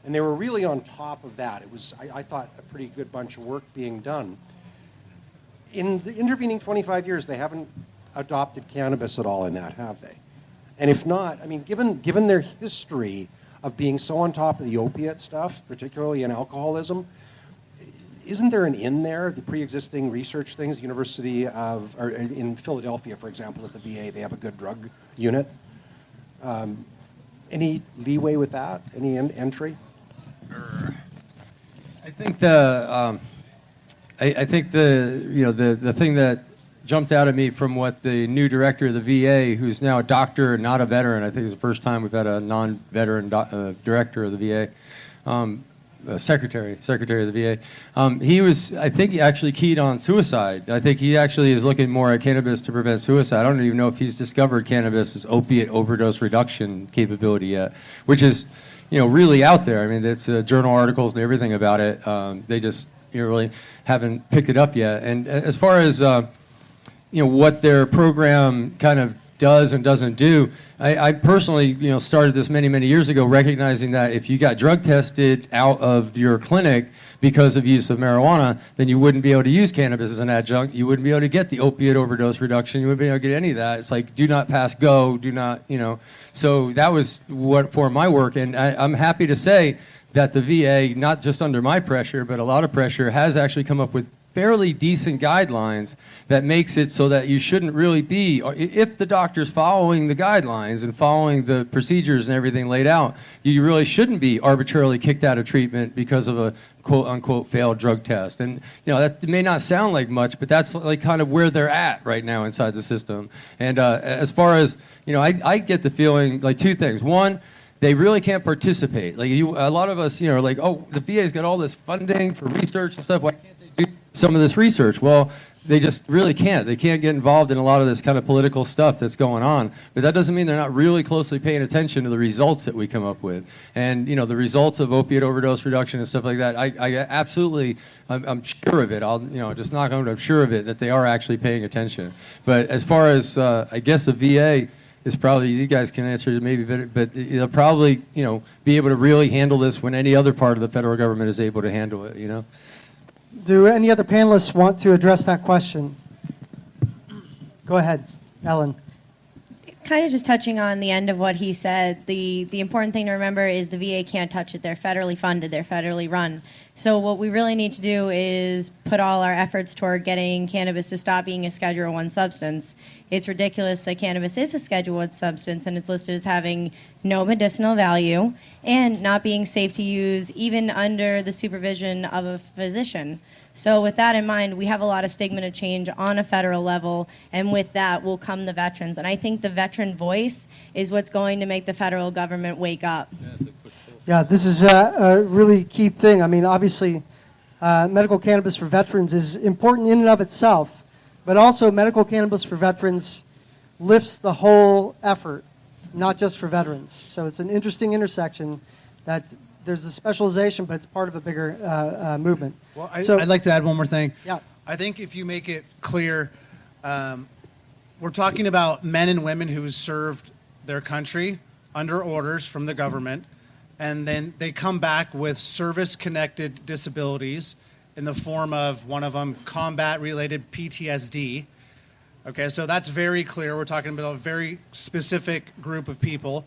and they were really on top of that. It was, I thought, a pretty good bunch of work being done. In the intervening 25 years, they haven't adopted cannabis at all in that, have they? And if not, I mean, given their history of being so on top of the opiate stuff, particularly in alcoholism, isn't there an in there, the pre-existing research things, the University of, or in Philadelphia, for example, at the VA, they have a good drug unit. Any leeway with that? Any entry? I think the thing that jumped out at me from what the new director of the VA, who's now a doctor, not a veteran, I think it's the first time we've had a non-veteran director of the VA, secretary of the VA. I think he actually keyed on suicide. I think he actually is looking more at cannabis to prevent suicide. I don't even know if he's discovered cannabis's opiate overdose reduction capability yet, which is, really out there. I mean, it's journal articles and everything about it. They just really haven't picked it up yet. And as far as what their program kind of does and doesn't do, I personally, started this many years ago, recognizing that if you got drug tested out of your clinic because of use of marijuana, then you wouldn't be able to use cannabis as an adjunct. You wouldn't be able to get the opiate overdose reduction. You wouldn't be able to get any of that. It's like, do not pass go, do not, So that was what for my work, and I'm happy to say that the VA, not just under my pressure, but a lot of pressure, has actually come up with fairly decent guidelines that makes it so that you shouldn't really be, if the doctor's following the guidelines and following the procedures and everything laid out, you really shouldn't be arbitrarily kicked out of treatment because of a quote-unquote failed drug test. And, that may not sound like much, but that's like kind of where they're at right now inside the system. And as far as, I get the feeling, like two things. One, they really can't participate. Like a lot of us, are like, oh, the VA's got all this funding for research and stuff. Why can't they do some of this research? Well, they just really can't. They can't get involved in a lot of this kind of political stuff that's going on. But that doesn't mean they're not really closely paying attention to the results that we come up with. And, the results of opiate overdose reduction and stuff like that, I absolutely, I'm sure of it. I'll, just knock on wood, I'm sure of it, that they are actually paying attention. But as far as, I guess the VA is probably, you guys can answer it maybe better, but they'll probably, be able to really handle this when any other part of the federal government is able to handle it, Do any other panelists want to address that question? Go ahead, Ellen. Kind of just touching on the end of what he said, the important thing to remember is the VA can't touch it. They're federally funded. They're federally run. So what we really need to do is put all our efforts toward getting cannabis to stop being a Schedule I substance. It's ridiculous that cannabis is a Schedule I substance and it's listed as having no medicinal value and not being safe to use even under the supervision of a physician. So with that in mind, we have a lot of stigma to change on a federal level, and with that will come the veterans. And I think the veteran voice is what's going to make the federal government wake up. Yeah, this is a really key thing. I mean, obviously, medical cannabis for veterans is important in and of itself, but also medical cannabis for veterans lifts the whole effort, not just for veterans. So it's an interesting intersection that there's a specialization, but it's part of a bigger movement. Well, I'd like to add one more thing. Yeah. I think if you make it clear, we're talking about men and women who served their country under orders from the government, and then they come back with service-connected disabilities. in the form of, one of them, combat-related PTSD. Okay, so that's very clear. We're talking about a very specific group of people.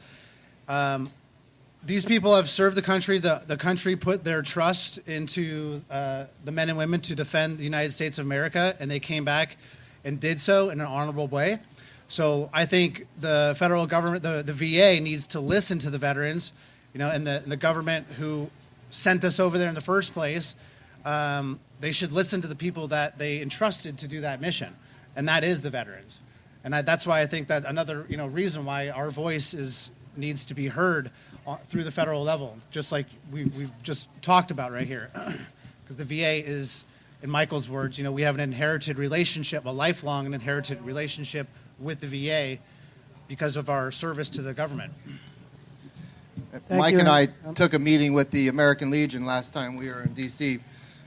These people have served the country. The country put their trust into the men and women to defend the United States of America, and they came back and did so in an honorable way. So I think the federal government, the VA, needs to listen to the veterans, and the government who sent us over there in the first place. They should listen to the people that they entrusted to do that mission, and that is the veterans. And that's why I think that another reason why our voice needs to be heard through the federal level, just like we've just talked about right here. Because the VA is, in Michael's words, we have an inherited relationship, a lifelong and inherited relationship with the VA because of our service to the government. Mike and I took a meeting with the American Legion last time we were in D.C.,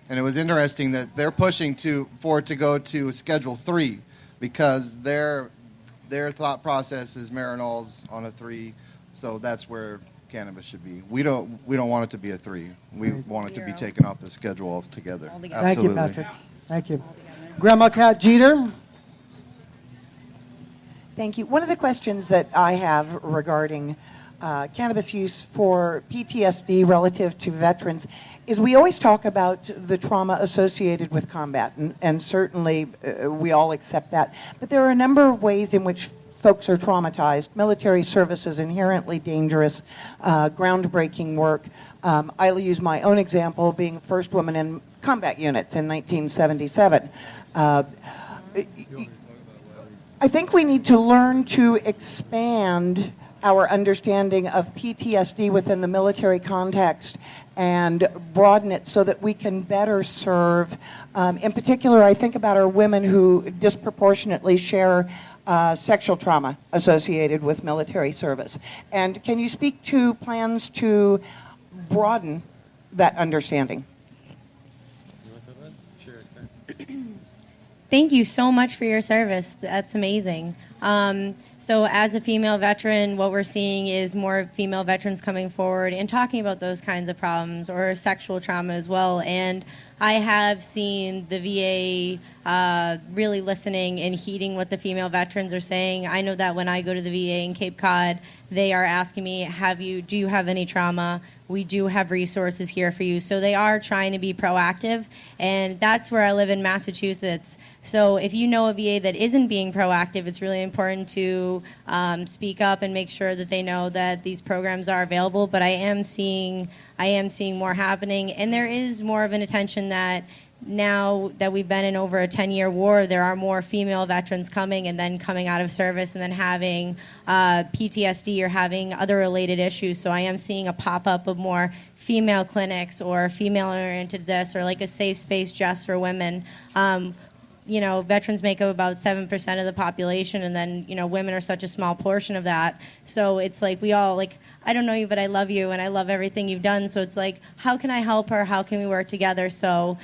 and it was interesting that they're pushing for it to go to Schedule 3 because their thought process is Marinol's on a 3, so that's where cannabis should be. We don't want it to be a 3. We want it to be taken off the schedule altogether. Thank you, Patrick. Thank you. Grandma Cat Jeter. Thank you. One of the questions that I have regarding cannabis use for PTSD relative to veterans is we always talk about the trauma associated with combat, and certainly we all accept that. But there are a number of ways in which folks are traumatized. Military service is inherently dangerous, groundbreaking work. I'll use my own example, being first woman in combat units in 1977. I think we need to learn to expand our understanding of PTSD within the military context and broaden it so that we can better serve. In particular, I think about our women who disproportionately share sexual trauma associated with military service. And can you speak to plans to broaden that understanding? Thank you so much for your service. That's amazing. So as a female veteran, what we're seeing is more female veterans coming forward and talking about those kinds of problems or sexual trauma as well. And I have seen the VA really listening and heeding what the female veterans are saying. I know that when I go to the VA in Cape Cod, they are asking me, do you have any trauma? We do have resources here for you. So they are trying to be proactive, and that's where I live in Massachusetts. So if you know a VA that isn't being proactive, it's really important to speak up and make sure that they know that these programs are available. But I am seeing more happening, and there is more of an attention that now that we've been in over a 10-year war, there are more female veterans coming and then coming out of service and then having PTSD or having other related issues. So I am seeing a pop-up of more female clinics or female-oriented this or like a safe space just for women. Veterans make up about 7% of the population, and then, women are such a small portion of that. So it's like we all, I don't know you, but I love you, and I love everything you've done. So it's like, how can I help her? How can we work together? So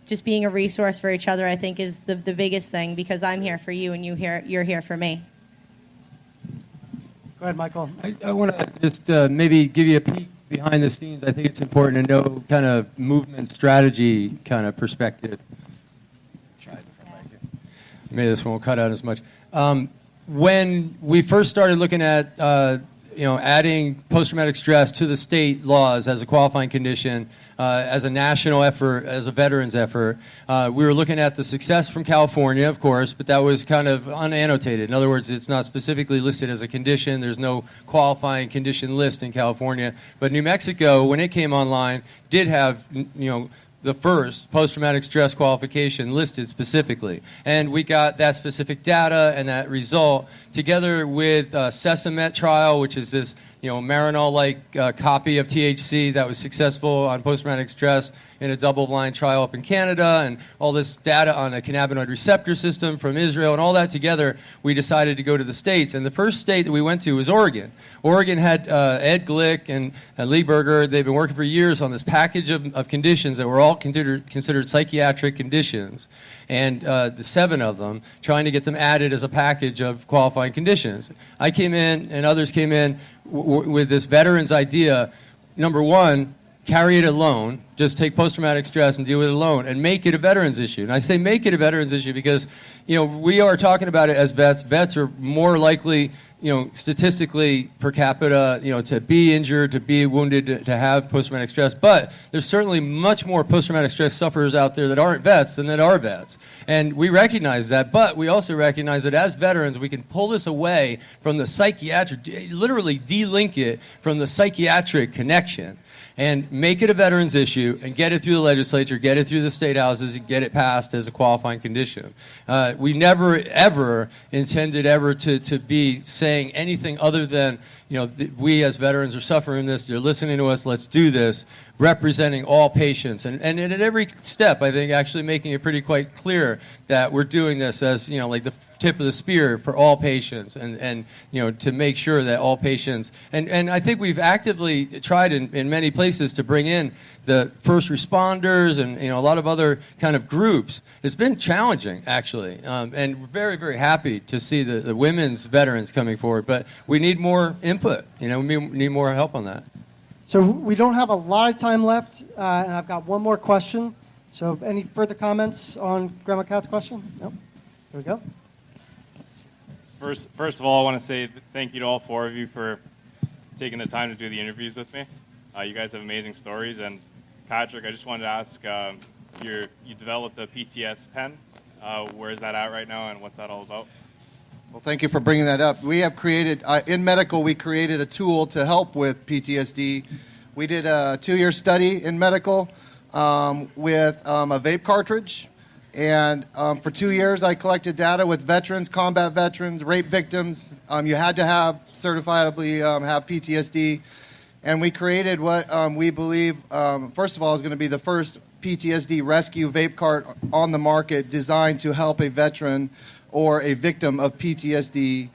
just being a resource for each other, I think, is the biggest thing, because I'm here for you, and you're here for me. Go ahead, Michael. I want to just maybe give you a peek behind the scenes. I think it's important to know kind of movement strategy kind of perspective. Maybe this one won't cut out as much. When we first started looking at, adding post-traumatic stress to the state laws as a qualifying condition, as a national effort, as a veterans effort, we were looking at the success from California, of course, but that was kind of unannotated. In other words, it's not specifically listed as a condition. There's no qualifying condition list in California. But New Mexico, when it came online, did have, the first post-traumatic stress qualification listed specifically. And we got that specific data and that result together with Sesamet trial, which is this Marinol-like copy of THC that was successful on post-traumatic stress in a double-blind trial up in Canada, and all this data on a cannabinoid receptor system from Israel, and all that together, we decided to go to the States. And the first state that we went to was Oregon. Oregon had Ed Glick and Lee Berger. They've been working for years on this package of conditions that were all considered psychiatric conditions, and the 7 of them, trying to get them added as a package of qualifying conditions. I came in, and others came in with this veterans idea. Number one, carry it alone, just take post-traumatic stress and deal with it alone, and make it a veterans issue. And I say make it a veterans issue because, we are talking about it as vets. Vets are more likely, statistically per capita, to be injured, to be wounded, to have post-traumatic stress. But there's certainly much more post-traumatic stress sufferers out there that aren't vets than that are vets. And we recognize that, but we also recognize that as veterans, we can pull this away from the psychiatric, literally de-link it from the psychiatric connection, and make it a veterans issue and get it through the legislature, get it through the state houses, and get it passed as a qualifying condition. We never, ever intended ever to be saying anything other than, we as veterans are suffering this, you're listening to us, let's do this, representing all patients. And at every step, I think, actually making it pretty quite clear that we're doing this as, like the tip of the spear for all patients and to make sure that all patients, and I think we've actively tried in many places to bring in the first responders and a lot of other kind of groups. It's been challenging, actually, and we're very, very happy to see the women's veterans coming forward, but we need more input. We need more help on that. So we don't have a lot of time left, and I've got one more question. So any further comments on Grandma Kat's question? No? Here we go. First of all, I want to say thank you to all four of you for taking the time to do the interviews with me. You guys have amazing stories. And Patrick, I just wanted to ask, you developed a PTS pen. Where is that at right now, and what's that all about? Well, thank you for bringing that up. We have created, in medical, we created a tool to help with PTSD. We did a 2-year study in medical with a vape cartridge. And for 2 years, I collected data with veterans, combat veterans, rape victims. You had to have certifiably have PTSD. And we created what we believe, first of all, is going to be the first PTSD rescue vape cart on the market designed to help a veteran or a victim of PTSD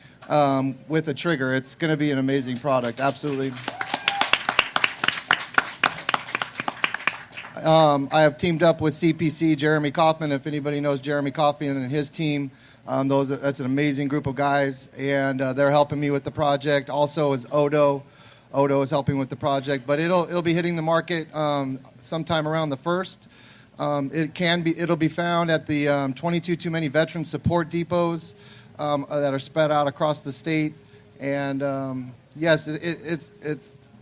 with a trigger. It's going to be an amazing product, absolutely. I have teamed up with CPC, Jeremy Kaufman. If anybody knows Jeremy Kaufman and his team, that's an amazing group of guys, and they're helping me with the project. Also is Odo. Odo is helping with the project, but it'll be hitting the market sometime around the 1st. It'll be found at the 22 Too Many Veteran Support Depots that are spread out across the state, and yes,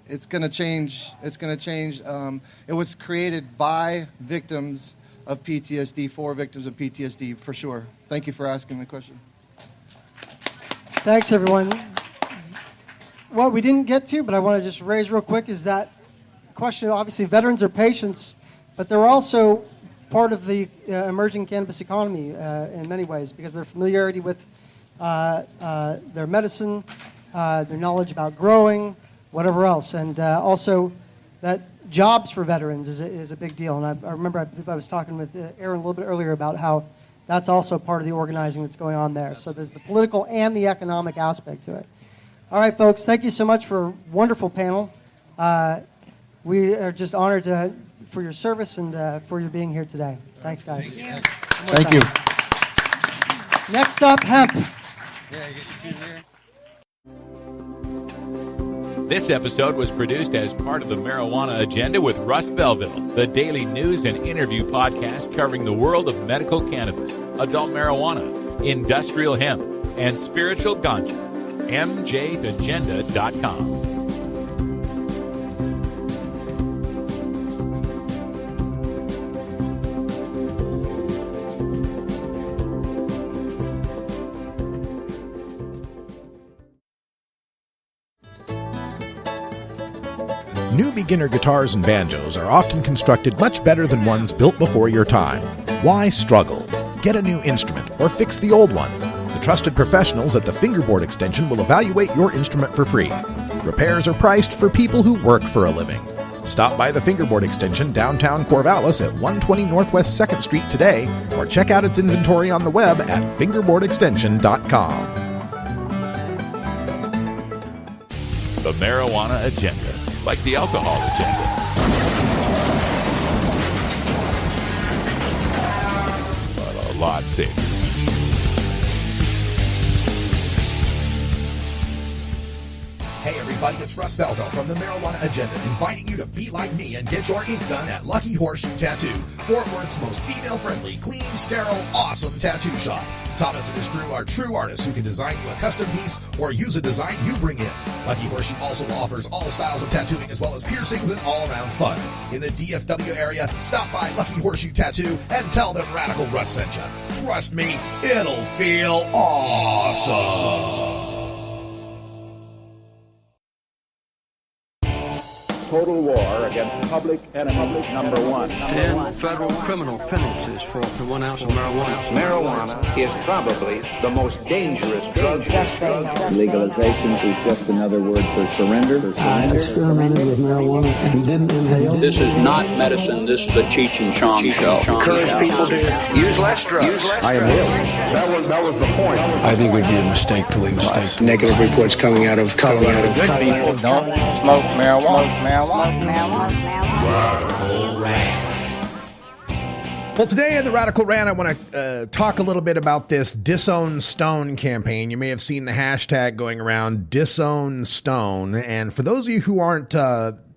it's going to change. It's going to change. It was created by victims of PTSD, for victims of PTSD, for sure. Thank you for asking the question. Thanks, everyone. What we didn't get to, but I want to just raise real quick, is that question. Obviously, veterans are patients, but they're also part of the emerging cannabis economy in many ways because their familiarity with their medicine, their knowledge about growing, whatever else. And also that jobs for veterans is a big deal. And I remember I was talking with Aaron a little bit earlier about how that's also part of the organizing that's going on there. So there's the political and the economic aspect to it. All right, folks, thank you so much for a wonderful panel. We are just honored for your service and for your being here today. Thanks, guys. Thank you. Next up, hemp. This episode was produced as part of the Marijuana Agenda with Russ Belville, the daily news and interview podcast covering the world of medical cannabis, adult marijuana, industrial hemp, and spiritual ganja. MJagenda.com. New beginner guitars and banjos are often constructed much better than ones built before your time. Why struggle? Get a new instrument or fix the old one. The trusted professionals at the Fingerboard Extension will evaluate your instrument for free. Repairs are priced for people who work for a living. Stop by the Fingerboard Extension downtown Corvallis at 120 Northwest 2nd Street today, or check out its inventory on the web at fingerboardextension.com. The Marijuana Agenda, like the alcohol agenda. But a lot safer. Hey, everybody. everybody, it's Russ Belville from the Marijuana Agenda, inviting you to be like me and get your ink done at Lucky Horseshoe Tattoo, Fort Worth's most female-friendly, clean, sterile, awesome tattoo shop. Thomas and his crew are true artists who can design you a custom piece or use a design you bring in. Lucky Horseshoe also offers all styles of tattooing as well as piercings and all-around fun. In the DFW area, stop by Lucky Horseshoe Tattoo and tell them Radical Russ sent you. Trust me, it'll feel awesome. Total war against public enemy number one. 10 federal criminal penalties for up to 1 ounce of marijuana. Marijuana is probably the most dangerous drug. Just say no. Legalization is just another word for surrender. I experimented with marijuana and didn't inhale. This is not medicine. This is a Cheech and Chong show. Encourage people to use less drugs. I am him. That was the point. I think it would be a mistake to legalize. Negative reports coming out of Colorado. Good people don't smoke marijuana. Radical Rant. Well, today in the Radical Rant, I want to talk a little bit about this Disown Stone campaign. You may have seen the hashtag going around, Disown Stone. And for those of you who aren't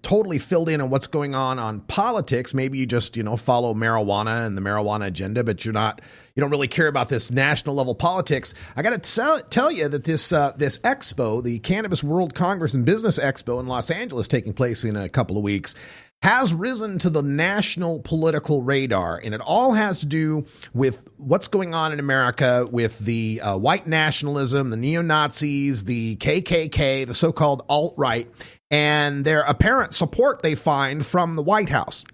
totally filled in on what's going on politics, maybe you just, follow marijuana and the marijuana agenda, but you don't really care about this national level politics. I got to tell you that this expo, the Cannabis World Congress and Business Expo in Los Angeles, taking place in a couple of weeks, has risen to the national political radar. And it all has to do with what's going on in America with the white nationalism, the neo-Nazis, the KKK, the so-called alt-right, and their apparent support they find from the White House.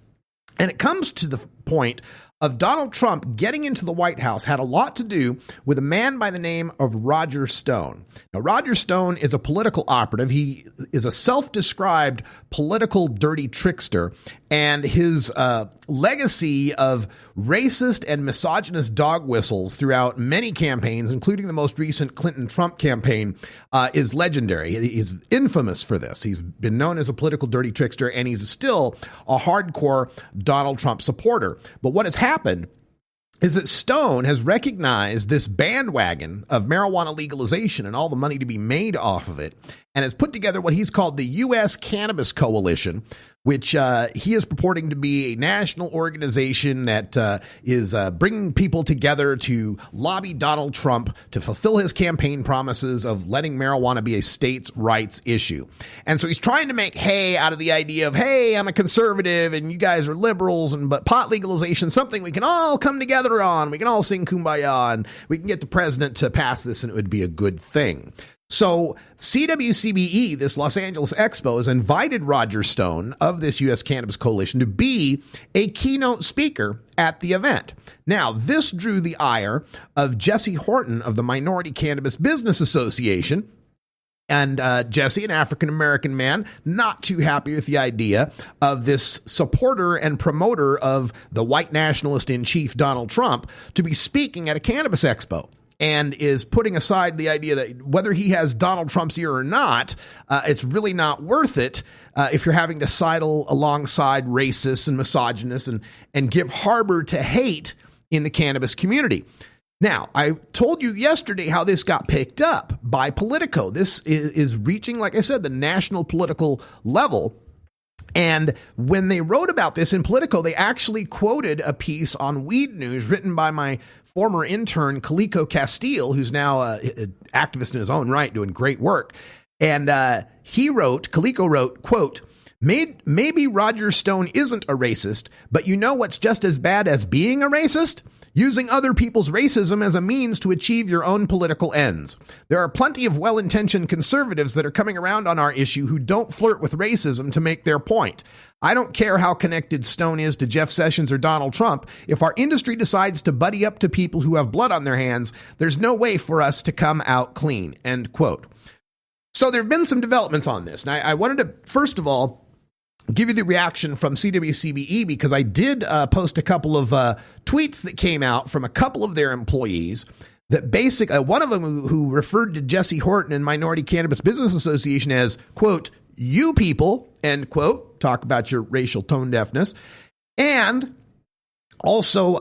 And it comes to the point of Donald Trump getting into the White House had a lot to do with a man by the name of Roger Stone. Now, Roger Stone is a political operative. He is a self-described political dirty trickster, and his legacy of racist and misogynist dog whistles throughout many campaigns, including the most recent Clinton-Trump campaign, is legendary. He's infamous for this. He's been known as a political dirty trickster, and he's still a hardcore Donald Trump supporter. But what has happened is that Stone has recognized this bandwagon of marijuana legalization and all the money to be made off of it, and has put together what he's called the U.S. Cannabis Coalition, which he is purporting to be a national organization that is bringing people together to lobby Donald Trump to fulfill his campaign promises of letting marijuana be a states' rights issue. And so he's trying to make hay out of the idea of, hey, I'm a conservative and you guys are liberals, but pot legalization, something we can all come together on. We can all sing Kumbaya and we can get the president to pass this and it would be a good thing. So CWCBE, this Los Angeles Expo, has invited Roger Stone of this U.S. Cannabis Coalition to be a keynote speaker at the event. Now, this drew the ire of Jesse Horton of the Minority Cannabis Business Association. And Jesse, an African-American man, not too happy with the idea of this supporter and promoter of the white nationalist in chief, Donald Trump, to be speaking at a cannabis expo. And is putting aside the idea that whether he has Donald Trump's ear or not, it's really not worth it if you're having to sidle alongside racists and misogynists and give harbor to hate in the cannabis community. Now, I told you yesterday how this got picked up by Politico. This is reaching, like I said, the national political level. And when they wrote about this in Politico, they actually quoted a piece on Weed News written by my former intern, Calico Castile, who's now an activist in his own right, doing great work. And Calico wrote, quote, maybe Roger Stone isn't a racist, but you know what's just as bad as being a racist? Using other people's racism as a means to achieve your own political ends. There are plenty of well-intentioned conservatives that are coming around on our issue who don't flirt with racism to make their point. I don't care how connected Stone is to Jeff Sessions or Donald Trump. If our industry decides to buddy up to people who have blood on their hands, there's no way for us to come out clean, end quote. So there have been some developments on this. And I wanted to, first of all, give you the reaction from CWCBE because I did post a couple of tweets that came out from a couple of their employees that basically, one of them who referred to Jesse Horton and Minority Cannabis Business Association as, quote, you people, end quote, talk about your racial tone deafness, and also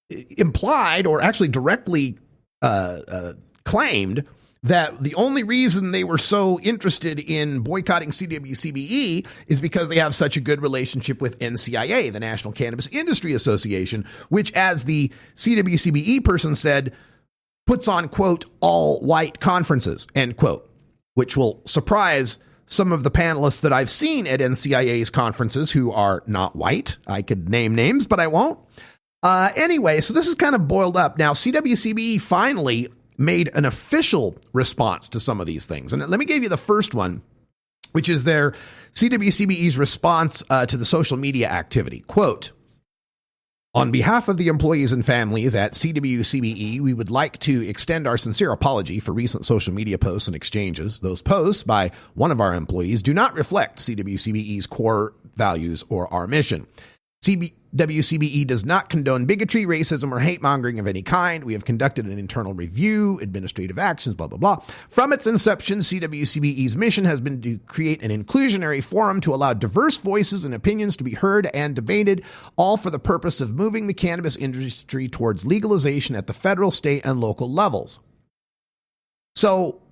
implied or actually directly claimed that the only reason they were so interested in boycotting CWCBE is because they have such a good relationship with NCIA, the National Cannabis Industry Association, which, as the CWCBE person said, puts on, quote, all white conferences, end quote, which will surprise some of the panelists that I've seen at NCIA's conferences who are not white. I could name names, but I won't. Anyway, so this is kind of boiled up. Now, CWCBE finally made an official response to some of these things. And let me give you the first one, which is their CWCBE's response to the social media activity. Quote, on behalf of the employees and families at CWCBE, we would like to extend our sincere apology for recent social media posts and exchanges. Those posts by one of our employees do not reflect CWCBE's core values or our mission. CWCBE does not condone bigotry, racism, or hate mongering of any kind. We have conducted an internal review, administrative actions, blah, blah, blah. From its inception, CWCBE's mission has been to create an inclusionary forum to allow diverse voices and opinions to be heard and debated, all for the purpose of moving the cannabis industry towards legalization at the federal, state, and local levels. So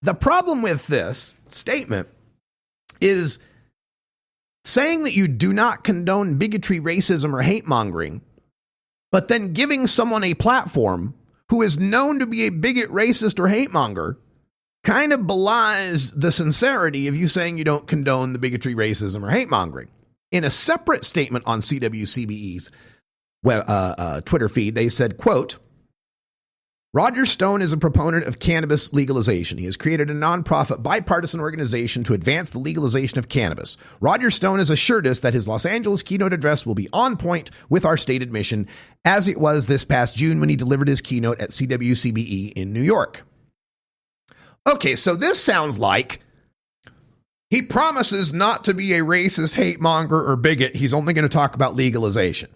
the problem with this statement is saying that you do not condone bigotry, racism, or hate mongering, but then giving someone a platform who is known to be a bigot, racist, or hate monger kind of belies the sincerity of you saying you don't condone the bigotry, racism, or hate mongering. In a separate statement on CWCBE's Twitter feed, they said, quote, Roger Stone is a proponent of cannabis legalization. He has created a nonprofit bipartisan organization to advance the legalization of cannabis. Roger Stone has assured us that his Los Angeles keynote address will be on point with our stated mission, as it was this past June when he delivered his keynote at CWCBE in New York. Okay, so this sounds like he promises not to be a racist, hate monger, or bigot. He's only going to talk about legalization.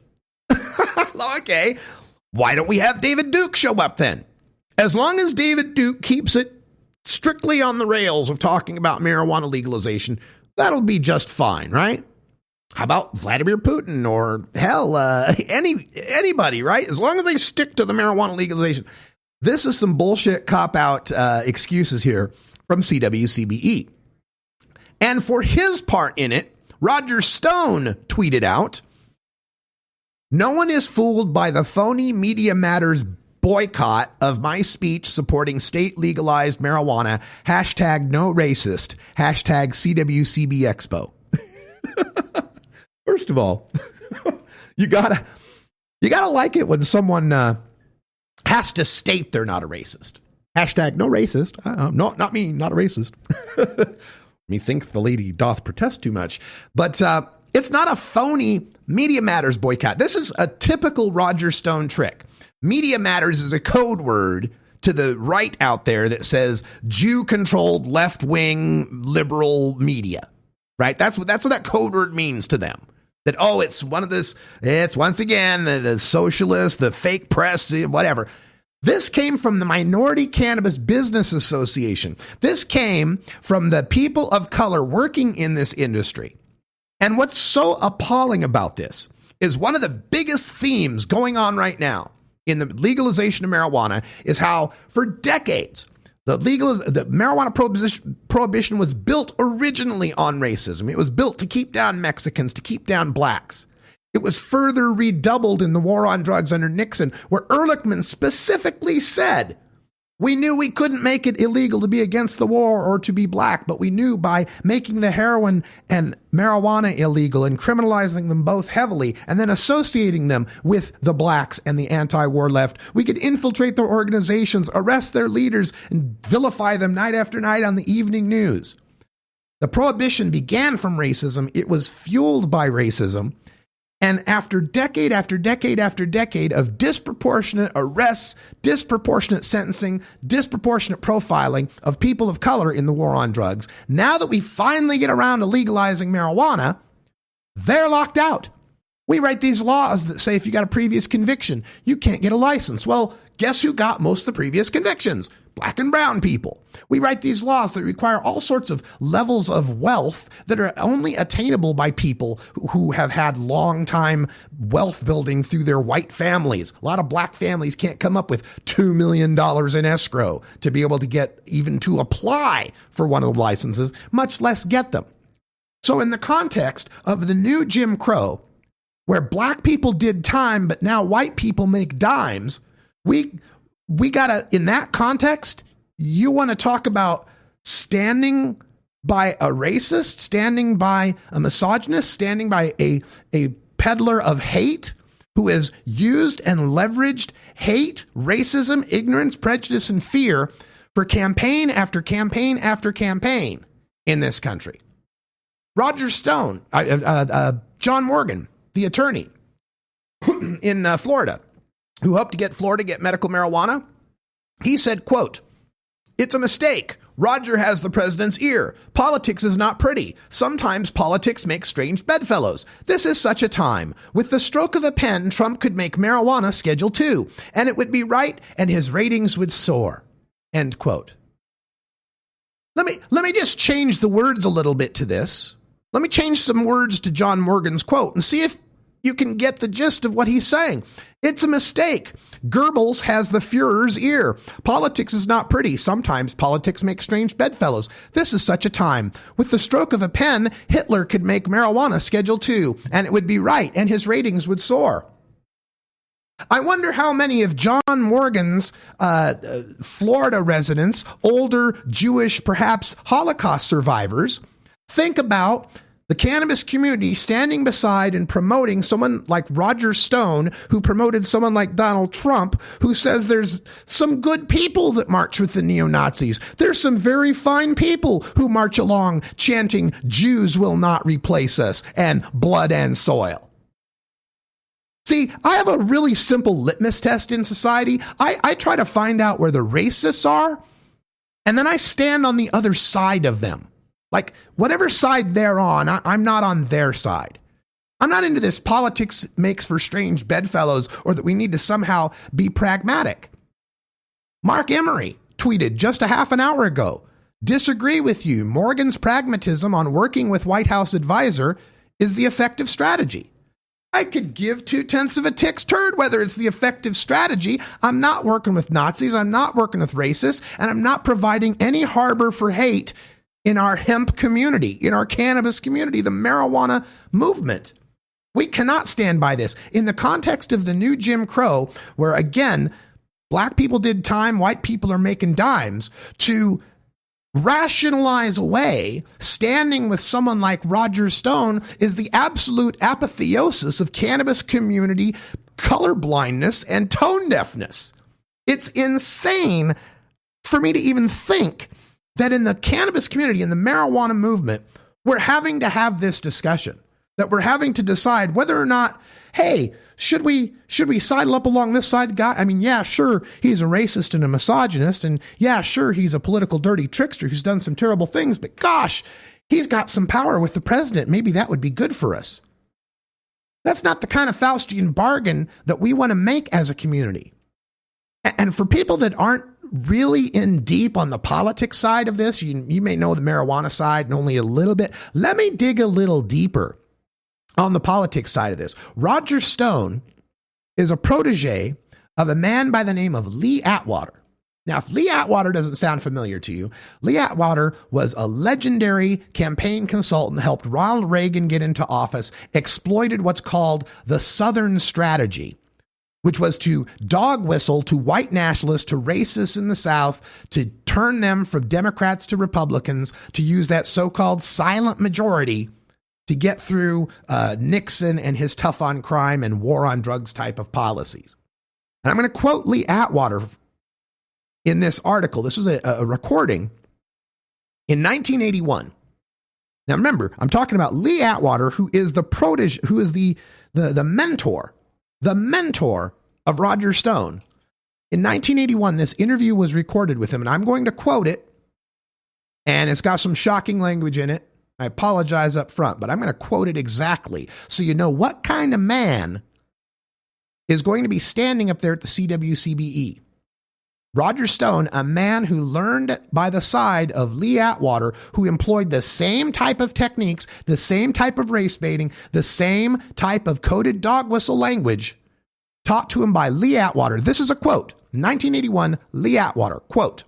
Okay, why don't we have David Duke show up then? As long as David Duke keeps it strictly on the rails of talking about marijuana legalization, that'll be just fine, right? How about Vladimir Putin or hell, anybody, right? As long as they stick to the marijuana legalization. This is some bullshit cop-out excuses here from CWCBE. And for his part in it, Roger Stone tweeted out, no one is fooled by the phony Media Matters boycott of my speech supporting state legalized marijuana. Hashtag no racist. Hashtag CWCB Expo. First of all, you gotta like it when someone has to state they're not a racist. Hashtag no racist. No, not me, not a racist. Methinks the lady doth protest too much. But it's not a phony Media Matters boycott. This is a typical Roger Stone trick. Media Matters is a code word to the right out there that says Jew-controlled left-wing liberal media, right? That's what that code word means to them. That, oh, it's once again the socialist, the fake press, whatever. This came from the Minority Cannabis Business Association. This came from the people of color working in this industry. And what's so appalling about this is one of the biggest themes going on right now in the legalization of marijuana is how for decades the marijuana prohibition was built originally on racism. It was built to keep down Mexicans, to keep down blacks. It was further redoubled in the war on drugs under Nixon, where Ehrlichman specifically said, we knew we couldn't make it illegal to be against the war or to be black, but we knew by making the heroin and marijuana illegal and criminalizing them both heavily and then associating them with the blacks and the anti-war left, we could infiltrate their organizations, arrest their leaders, and vilify them night after night on the evening news. The prohibition began from racism. It was fueled by racism. And after decade after decade after decade of disproportionate arrests, disproportionate sentencing, disproportionate profiling of people of color in the war on drugs, now that we finally get around to legalizing marijuana, they're locked out. We write these laws that say if you got a previous conviction, you can't get a license. Well, guess who got most of the previous convictions? black and brown people. We write these laws that require all sorts of levels of wealth that are only attainable by people who have had long time wealth building through their white families. A lot of black families can't come up with $2 million in escrow to be able to get even to apply for one of the licenses, much less get them. So in the context of the new Jim Crow, where black people did time, but now white people make dimes, we gotta, in that context, you want to talk about standing by a racist, standing by a misogynist, standing by a peddler of hate who has used and leveraged hate, racism, ignorance, prejudice, and fear for campaign after campaign after campaign in this country. Roger Stone, John Morgan, the attorney in Florida, who hoped to get Florida to get medical marijuana, he said, quote, "It's a mistake. Roger has the president's ear. Politics is not pretty. Sometimes politics makes strange bedfellows. This is such a time. With the stroke of a pen, Trump could make marijuana Schedule 2, and it would be right, and his ratings would soar." End quote. Let me just change the words a little bit to this. Let me change some words to John Morgan's quote and see if you can get the gist of what he's saying. It's a mistake. Goebbels has the Führer's ear. Politics is not pretty. Sometimes politics makes strange bedfellows. This is such a time. With the stroke of a pen, Hitler could make marijuana Schedule 2, and it would be right, and his ratings would soar. I wonder how many of John Morgan's Florida residents, older Jewish, perhaps Holocaust survivors, think about the cannabis community standing beside and promoting someone like Roger Stone, who promoted someone like Donald Trump, who says there's some good people that march with the neo-Nazis. There's some very fine people who march along chanting, "Jews will not replace us," and "blood and soil." See, I have a really simple litmus test in society. I try to find out where the racists are, and then I stand on the other side of them. Like, whatever side they're on, I'm not on their side. I'm not into this politics makes for strange bedfellows or that we need to somehow be pragmatic. Mark Emery tweeted just a half an hour ago, "Disagree with you. Morgan's pragmatism on working with White House advisor is the effective strategy." I could give 2/10 of a tick's turd whether it's the effective strategy. I'm not working with Nazis. I'm not working with racists, and I'm not providing any harbor for hate in our hemp community, in our cannabis community, the marijuana movement. We cannot stand by this. In the context of the new Jim Crow, where again, black people did time, white people are making dimes, to rationalize away standing with someone like Roger Stone is the absolute apotheosis of cannabis community colorblindness and tone deafness. It's insane for me to even think that in the cannabis community, in the marijuana movement, we're having to have this discussion, that we're having to decide whether or not, hey, should we sidle up along this side guy? I mean, yeah, sure, he's a racist and a misogynist, and yeah, sure, he's a political dirty trickster who's done some terrible things, but gosh, he's got some power with the president. Maybe that would be good for us. That's not the kind of Faustian bargain that we want to make as a community. And for people that aren't really in deep on the politics side of this, you may know the marijuana side and only a little bit. Let me dig a little deeper on the politics side of this. Roger Stone is a protege of a man by the name of Lee Atwater. Now, if Lee Atwater doesn't sound familiar to you, Lee Atwater was a legendary campaign consultant, helped Ronald Reagan get into office, exploited what's called the Southern strategy, which was to dog whistle to white nationalists, to racists in the South, to turn them from Democrats to Republicans, to use that so-called silent majority to get through Nixon and his tough on crime and war on drugs type of policies. And I'm going to quote Lee Atwater in this article. This was a recording in 1981. Now remember, I'm talking about Lee Atwater, who is the protege, who is the mentor of Roger Stone. In 1981, this interview was recorded with him, and I'm going to quote it, and it's got some shocking language in it. I apologize up front, but I'm going to quote it exactly so you know what kind of man is going to be standing up there at the CWCBE. Roger Stone, a man who learned by the side of Lee Atwater, who employed the same type of techniques, the same type of race baiting, the same type of coded dog whistle language, taught to him by Lee Atwater. This is a quote, 1981, Lee Atwater, quote,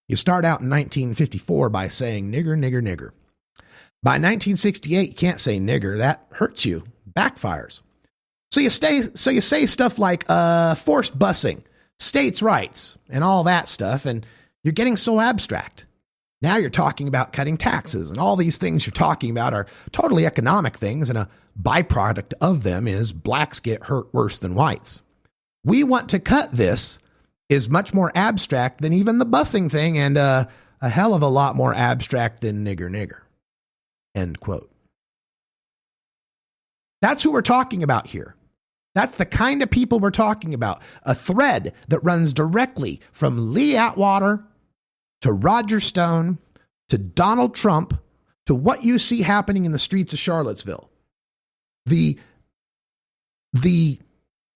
"You start out in 1954 by saying nigger, nigger, nigger. By 1968, you can't say nigger. That hurts you, backfires. So you say stuff like forced busing, states' rights, and all that stuff, and you're getting so abstract. Now you're talking about cutting taxes, and all these things you're talking about are totally economic things, and a byproduct of them is blacks get hurt worse than whites. We want to cut this is much more abstract than even the busing thing, and a hell of a lot more abstract than nigger, nigger." End quote. That's who we're talking about here. That's the kind of people we're talking about. A thread that runs directly from Lee Atwater to Roger Stone to Donald Trump to what you see happening in the streets of Charlottesville. The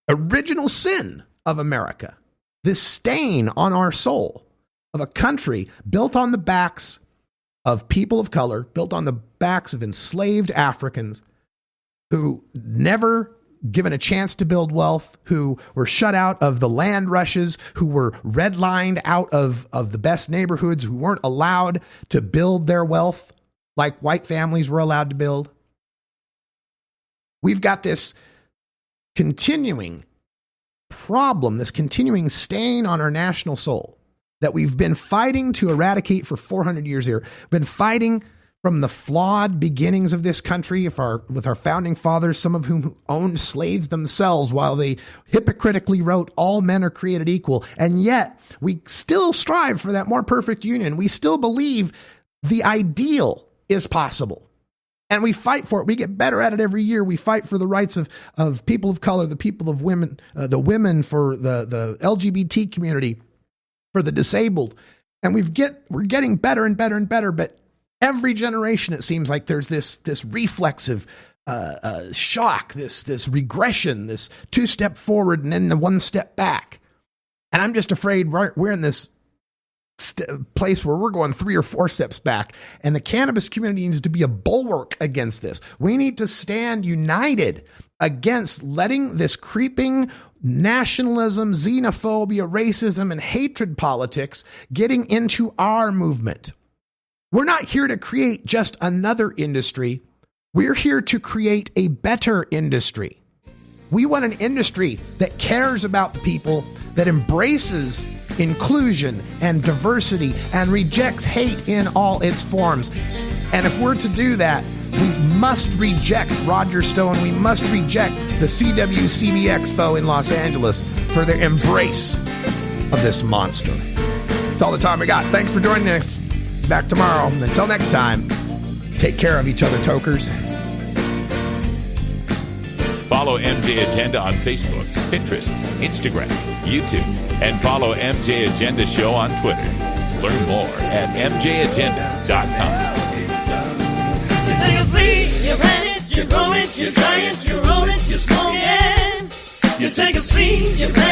original sin of America, this stain on our soul of a country built on the backs of people of color, built on the backs of enslaved Africans who never given a chance to build wealth, who were shut out of the land rushes, who were redlined out of the best neighborhoods, who weren't allowed to build their wealth like white families were allowed to build. We've got this continuing problem, this continuing stain on our national soul that we've been fighting to eradicate for 400 years here. Been fighting from the flawed beginnings of this country with our founding fathers, some of whom owned slaves themselves while they hypocritically wrote all men are created equal. And yet we still strive for that more perfect union. We still believe the ideal is possible. And we fight for it. We get better at it every year. We fight for the rights of people of color, the people of women, the women, for the LGBT community, for the disabled. And we're getting better and better and better. But every generation, it seems like there's this reflexive shock, this regression, this 2-step forward and then the 1 step back. And I'm just afraid we're in this place where we're going 3 or 4 steps back, and the cannabis community needs to be a bulwark against this. We need to stand united against letting this creeping nationalism, xenophobia, racism, and hatred politics getting into our movement. We're not here to create just another industry. We're here to create a better industry. We want an industry that cares about the people, that embraces inclusion and diversity and rejects hate in all its forms. And if we're to do that, we must reject Roger Stone. We must reject the CWCBE Expo in Los Angeles for their embrace of this monster. That's all the time we got. Thanks for joining us. Back tomorrow. Until next time, take care of each other, tokers. Follow MJ Agenda on Facebook, Pinterest, Instagram, YouTube, and follow MJ Agenda Show on Twitter. Learn more at mjagenda.com. You take a seed, you plant it, you grow it, you dry it, you roll it, you smoke it. You take a seed, you plant